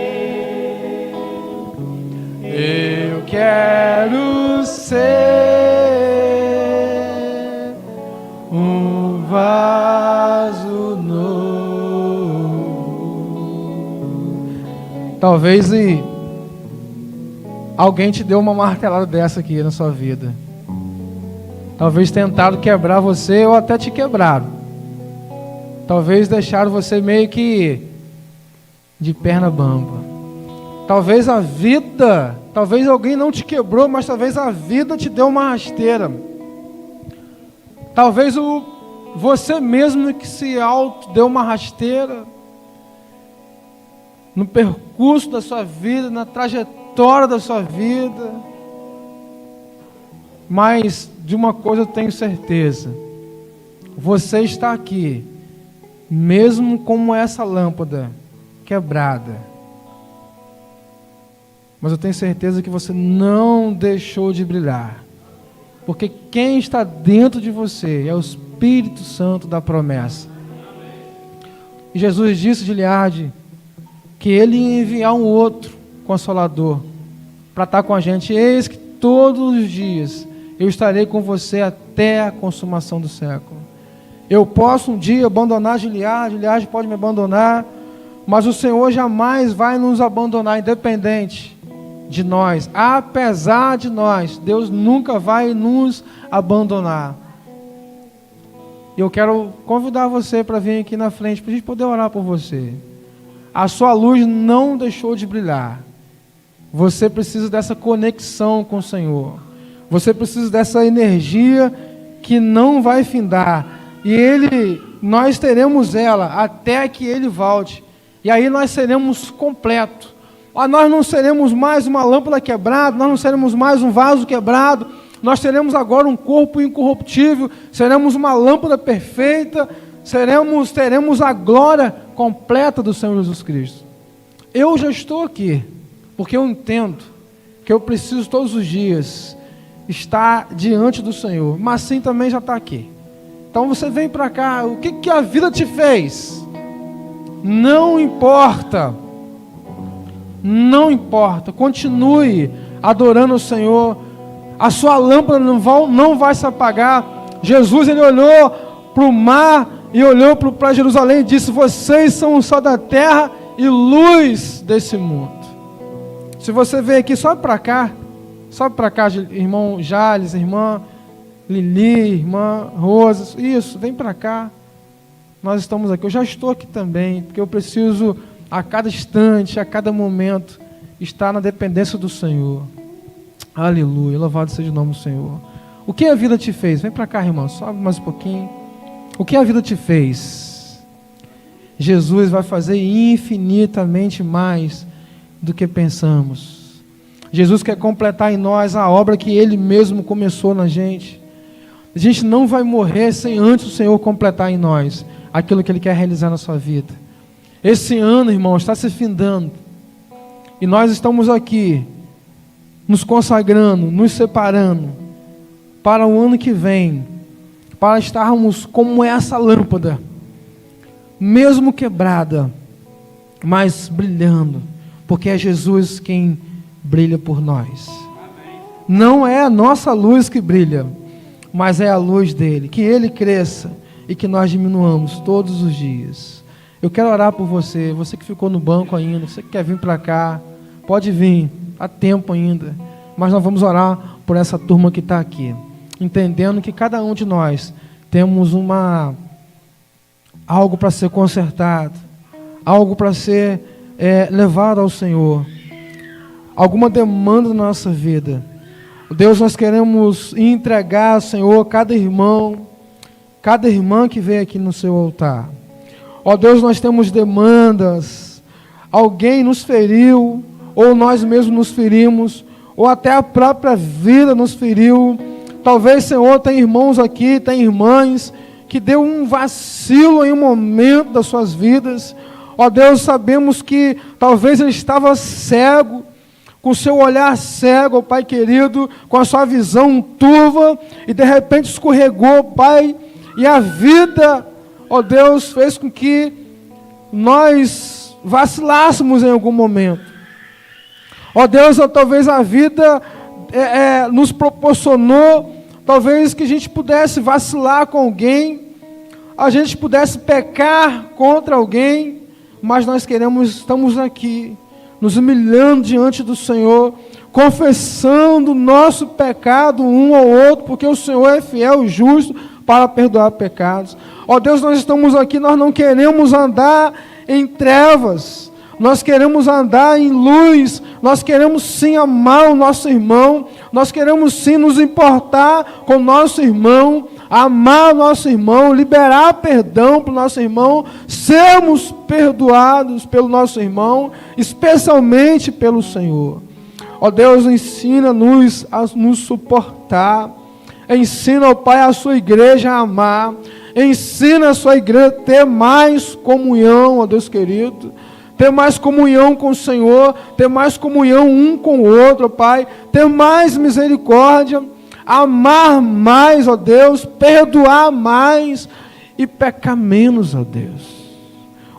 eu quero ser um vaso novo. Talvez alguém te deu uma martelada dessa aqui na sua vida. Talvez tentaram quebrar você ou até te quebraram. Talvez deixaram você meio que de perna bamba. Talvez a vida, talvez alguém não te quebrou, mas talvez a vida te deu uma rasteira. Talvez você mesmo que se auto deu uma rasteira no percurso da sua vida, na trajetória da sua vida. Mas de uma coisa eu tenho certeza: você está aqui mesmo como essa lâmpada quebrada, mas eu tenho certeza que você não deixou de brilhar, porque quem está dentro de você é o Espírito Santo da promessa. E Jesus disse, Giliardi, que Ele ia enviar um outro Consolador para estar com a gente. Eis que todos os dias eu estarei com você até a consumação do século. Eu posso um dia abandonar Giliardi pode me abandonar, mas o Senhor jamais vai nos abandonar, independente de nós. Apesar de nós, Deus nunca vai nos abandonar. E eu quero convidar você para vir aqui na frente, para a gente poder orar por você. A sua luz não deixou de brilhar. Você precisa dessa conexão com o Senhor. Você precisa dessa energia que não vai findar. E nós teremos ela até que Ele volte. E aí nós seremos completos. Nós não seremos mais uma lâmpada quebrada, nós não seremos mais um vaso quebrado. Nós teremos agora um corpo incorruptível, seremos uma lâmpada perfeita, teremos a glória completa do Senhor Jesus Cristo. Eu já estou aqui, porque eu entendo que eu preciso todos os dias estar diante do Senhor, mas sim também já está aqui. Então você vem para cá, o que a vida te fez? Não importa, continue adorando o Senhor, a sua lâmpada não vai se apagar. Jesus, Ele olhou para o mar e olhou para Jerusalém e disse: vocês são o sal da terra e luz desse mundo. Se você veio aqui, sobe para cá, irmão Jales, irmã Lili, irmã Rosa, isso, vem para cá. Nós estamos aqui, eu já estou aqui também, porque eu preciso a cada instante, a cada momento, estar na dependência do Senhor. Aleluia, louvado seja o nome do Senhor. O que a vida te fez? Vem para cá, irmão, sobe mais um pouquinho. O que a vida te fez? Jesus vai fazer infinitamente mais do que pensamos. Jesus quer completar em nós a obra que Ele mesmo começou na gente. A gente não vai morrer sem antes o Senhor completar em nós aquilo que Ele quer realizar na sua vida. Esse ano, irmão, está se findando. E nós estamos aqui, nos consagrando, nos separando, para o ano que vem, para estarmos como essa lâmpada, mesmo quebrada, mas brilhando, porque é Jesus quem brilha por nós. Amém. Não é a nossa luz que brilha, mas é a luz dele. Que Ele cresça e que nós diminuamos todos os dias. Eu quero orar por você, você que ficou no banco ainda, você que quer vir para cá, pode vir, há tempo ainda, mas nós vamos orar por essa turma que está aqui, entendendo que cada um de nós temos algo para ser consertado, algo para ser levado ao Senhor, alguma demanda na nossa vida. Deus, nós queremos entregar ao Senhor cada irmão, cada irmã que veio aqui no seu altar. Ó Deus, nós temos demandas, alguém nos feriu, ou nós mesmos nos ferimos, ou até a própria vida nos feriu. Talvez, Senhor, tem irmãos aqui, tem irmãs, que deu um vacilo em um momento das suas vidas. Ó Deus, sabemos que talvez ele estava cego, com o seu olhar cego, ó Pai querido, com a sua visão turva, e de repente escorregou, Pai, e a vida, ó Deus, fez com que nós vacilássemos em algum momento. Ó Deus, talvez a vida nos proporcionou, talvez que a gente pudesse vacilar com alguém, a gente pudesse pecar contra alguém, mas nós estamos aqui, nos humilhando diante do Senhor, confessando o nosso pecado um ao outro, porque o Senhor é fiel e justo para perdoar pecados. Ó Deus, nós estamos aqui, nós não queremos andar em trevas, nós queremos andar em luz, nós queremos sim amar o nosso irmão, nós queremos sim nos importar com o nosso irmão, amar o nosso irmão, liberar perdão para o nosso irmão, sermos perdoados pelo nosso irmão, especialmente pelo Senhor. Ó Deus, ensina-nos a nos suportar, ensina, ó Pai, a sua igreja a amar, ensina a sua igreja a ter mais comunhão, ó Deus querido, ter mais comunhão com o Senhor, ter mais comunhão um com o outro, ó Pai, ter mais misericórdia, amar mais, ó Deus, perdoar mais e pecar menos, ó Deus.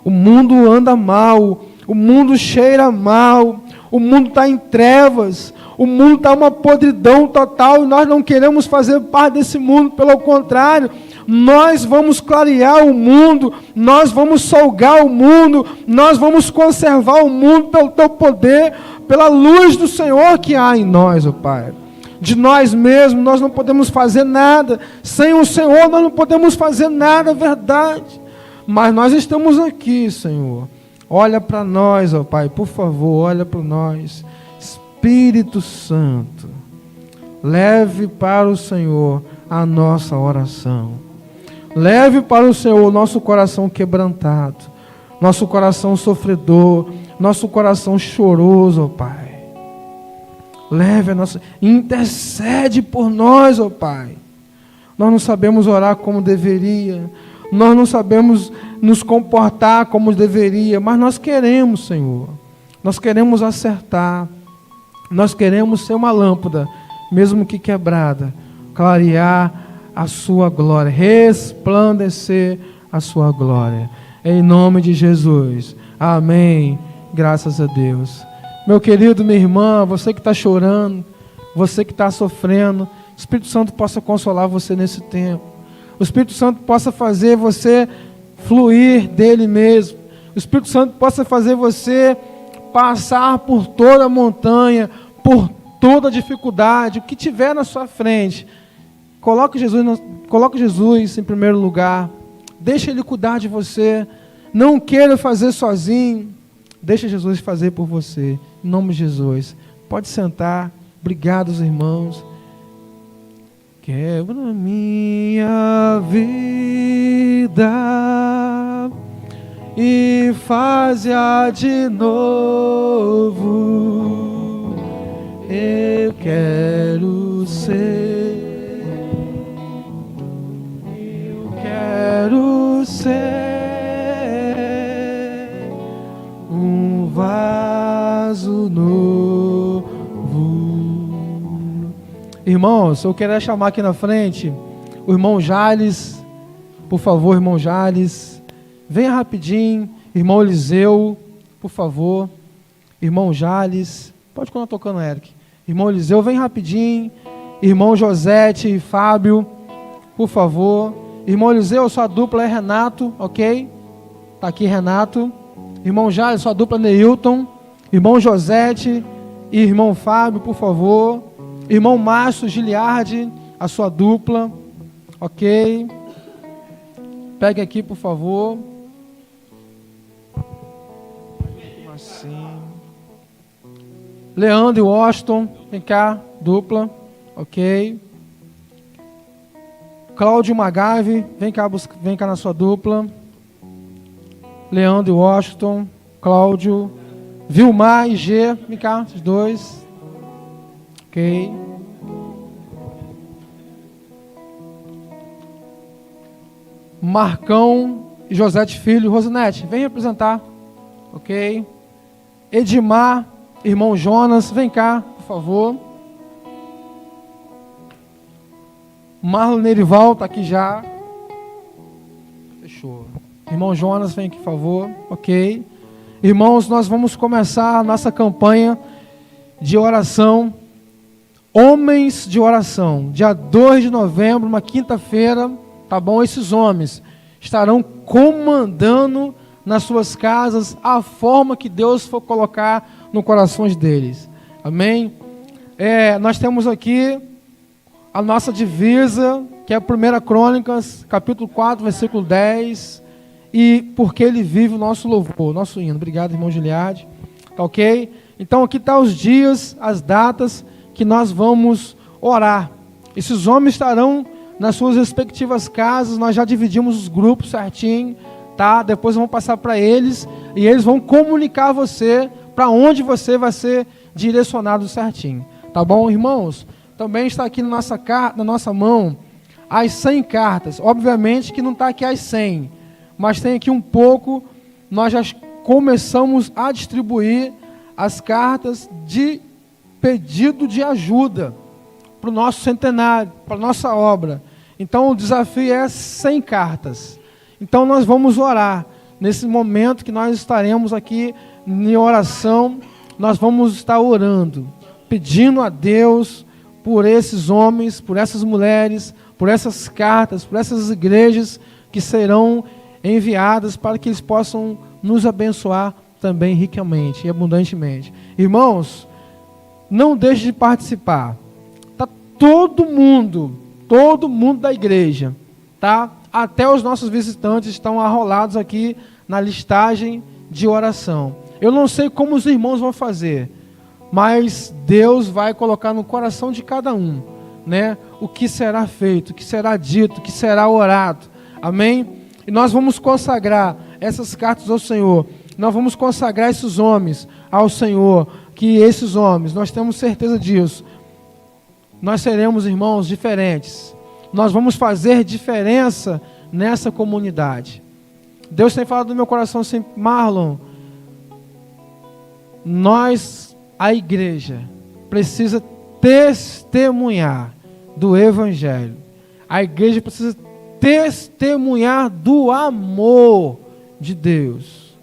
O mundo anda mal, o mundo cheira mal, o mundo está em trevas, o mundo está uma podridão total e nós não queremos fazer parte desse mundo, pelo contrário, nós vamos clarear o mundo, nós vamos salgar o mundo, nós vamos conservar o mundo pelo teu poder, pela luz do Senhor que há em nós, ó Pai. De nós mesmos nós não podemos fazer nada, sem o Senhor nós não podemos fazer nada, é verdade, mas nós estamos aqui, Senhor, olha para nós, ó Pai, por favor, olha para nós, Espírito Santo, leve para o Senhor a nossa oração, leve para o Senhor o nosso coração quebrantado, nosso coração sofredor, nosso coração choroso, ó Pai. Leve a nossa, intercede por nós, ó Pai. Nós não sabemos orar como deveria, nós não sabemos nos comportar como deveria, mas nós queremos, Senhor. Nós queremos acertar, nós queremos ser uma lâmpada, mesmo que quebrada, clarear a sua glória, resplandecer a sua glória. Em nome de Jesus. Amém. Graças a Deus. Meu querido, minha irmã, você que está chorando, você que está sofrendo, o Espírito Santo possa consolar você nesse tempo. O Espírito Santo possa fazer você fluir dele mesmo. O Espírito Santo possa fazer você passar por toda a montanha, por toda a dificuldade, o que tiver na sua frente. Coloque Jesus em primeiro lugar. Deixa Ele cuidar de você. Não queira fazer sozinho. Deixa Jesus fazer por você. Em nome de Jesus. Pode sentar. Obrigado, irmãos. Quebra minha vida e faz-a de novo. Eu quero ser. Eu quero ser um vaso novo. Irmãos, eu quero chamar aqui na frente o irmão Jales. Por favor, irmão Jales, venha rapidinho. Irmão Eliseu, por favor. Irmão Jales, pode continuar tocando, Eric. Irmão Eliseu, vem rapidinho. Irmão Josete e Fábio, por favor. Irmão Eliseu, sua dupla é Renato, ok? Está aqui Renato. Irmão Jales, sua dupla é Neilton. Irmão Josete e irmão Fábio, por favor. Irmão Márcio Giliardi, a sua dupla, ok? Pegue aqui, por favor. Assim. Leandro e Washington, vem cá, dupla, ok? Cláudio Magave, vem cá na sua dupla. Leandro e Washington, Cláudio, Vilmar e G, vem cá, esses dois. Ok. Marcão e Josete Filho. Rosinete, vem representar. Ok. Edmar Irmão Jonas, vem cá, por favor. Marlon Nerival está aqui já. Fechou. Irmão Jonas, vem aqui, por favor. Ok. Irmãos, nós vamos começar a nossa campanha de oração. Homens de oração. Dia 2 de novembro, uma quinta-feira, tá bom? Esses homens estarão comandando nas suas casas a forma que Deus for colocar no coração deles. Amém? Nós temos aqui a nossa divisa, que é a 1 Crônicas, capítulo 4, versículo 10. E porque ele vive o nosso louvor, nosso hino. Obrigado, irmão Giliardi. Tá ok? Então aqui estão os dias, as datas que nós vamos orar. Esses homens estarão nas suas respectivas casas. Nós já dividimos os grupos certinho, tá? Depois vamos passar para eles e eles vão comunicar a você para onde você vai ser direcionado certinho. Tá bom, irmãos? Também está aqui na nossa mão as 100 cartas. Obviamente que não está aqui as 100, mas tem aqui um pouco. Nós já começamos a distribuir as cartas de pedido de ajuda para o nosso centenário, para a nossa obra. Então o desafio é 100 cartas. Então nós vamos orar. Nesse momento que nós estaremos aqui em oração, nós vamos estar orando, pedindo a Deus por esses homens, por essas mulheres, por essas cartas, por essas igrejas que serão enviadas para que eles possam nos abençoar também ricamente e abundantemente. Irmãos, não deixe de participar. Tá todo mundo da igreja, tá? Até os nossos visitantes estão arrolados aqui na listagem de oração. Eu não sei como os irmãos vão fazer, mas Deus vai colocar no coração de cada um, né? O que será feito, o que será dito, o que será orado. Amém? E nós vamos consagrar essas cartas ao Senhor. Nós vamos consagrar esses homens ao Senhor. Que esses homens, nós temos certeza disso. Nós seremos, irmãos, diferentes. Nós vamos fazer diferença nessa comunidade. Deus tem falado no meu coração assim, Marlon, nós, a igreja, precisa testemunhar do Evangelho. A igreja precisa testemunhar do amor de Deus.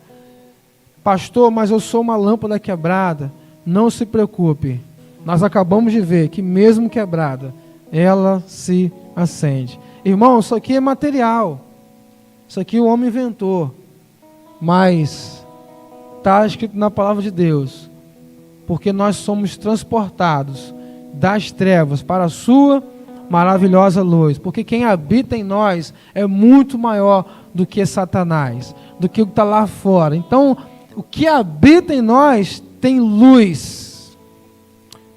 Pastor, mas eu sou uma lâmpada quebrada. Não se preocupe. Nós acabamos de ver que mesmo quebrada, ela se acende. Irmão, isso aqui é material. Isso aqui o homem inventou. Mas está escrito na palavra de Deus. Porque nós somos transportados das trevas para a sua maravilhosa luz. Porque quem habita em nós é muito maior do que Satanás, do que o que está lá fora. Então, o que habita em nós tem luz,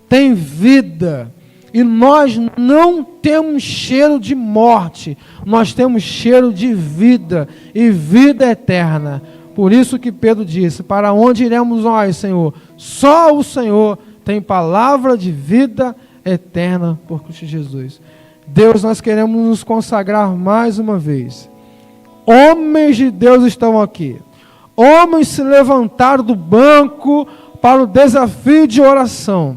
tem vida, e nós não temos cheiro de morte, nós temos cheiro de vida, e vida eterna. Por isso que Pedro disse, para onde iremos nós, Senhor? Só o Senhor tem palavra de vida eterna por Cristo Jesus. Deus, nós queremos nos consagrar mais uma vez. Homens de Deus estão aqui. Homens se levantaram do banco para o desafio de oração.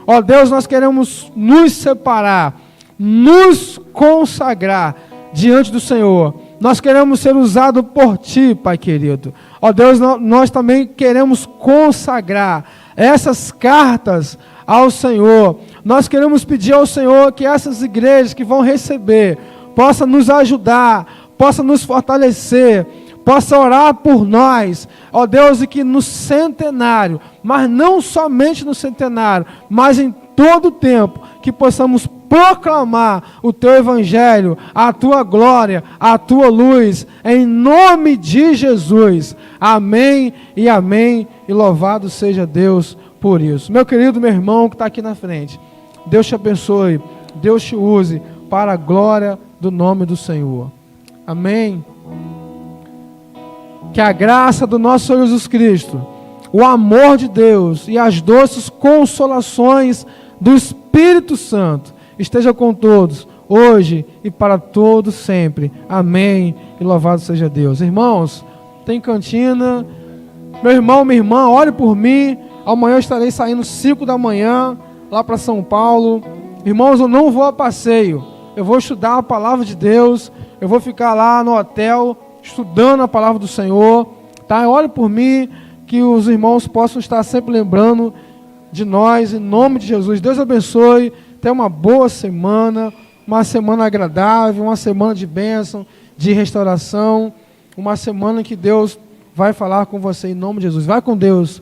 Ó Deus, nós queremos nos separar, nos consagrar diante do Senhor. Nós queremos ser usados por Ti, Pai querido. Ó Deus, nós também queremos consagrar essas cartas ao Senhor. Nós queremos pedir ao Senhor que essas igrejas que vão receber, possam nos ajudar, possam nos fortalecer, possa orar por nós, ó Deus, e que no centenário, mas não somente no centenário, mas em todo o tempo, que possamos proclamar o Teu Evangelho, a Tua glória, a Tua luz, em nome de Jesus. Amém e amém, e louvado seja Deus por isso. Meu querido, meu irmão que está aqui na frente, Deus te abençoe, Deus te use para a glória do nome do Senhor. Amém. Que a graça do nosso Senhor Jesus Cristo, o amor de Deus e as doces consolações do Espírito Santo esteja com todos, hoje e para todos sempre. Amém. E louvado seja Deus. Irmãos, tem cantina. Meu irmão, minha irmã, ore por mim. Amanhã eu estarei saindo 5 da manhã, lá para São Paulo. Irmãos, eu não vou a passeio. Eu vou estudar a palavra de Deus. Eu vou ficar lá no hotel, estudando a palavra do Senhor. Tá? Ore por mim, que os irmãos possam estar sempre lembrando de nós, em nome de Jesus. Deus abençoe. Tenha uma boa semana, uma semana agradável, uma semana de bênção, de restauração, uma semana que Deus vai falar com você em nome de Jesus. Vai com Deus.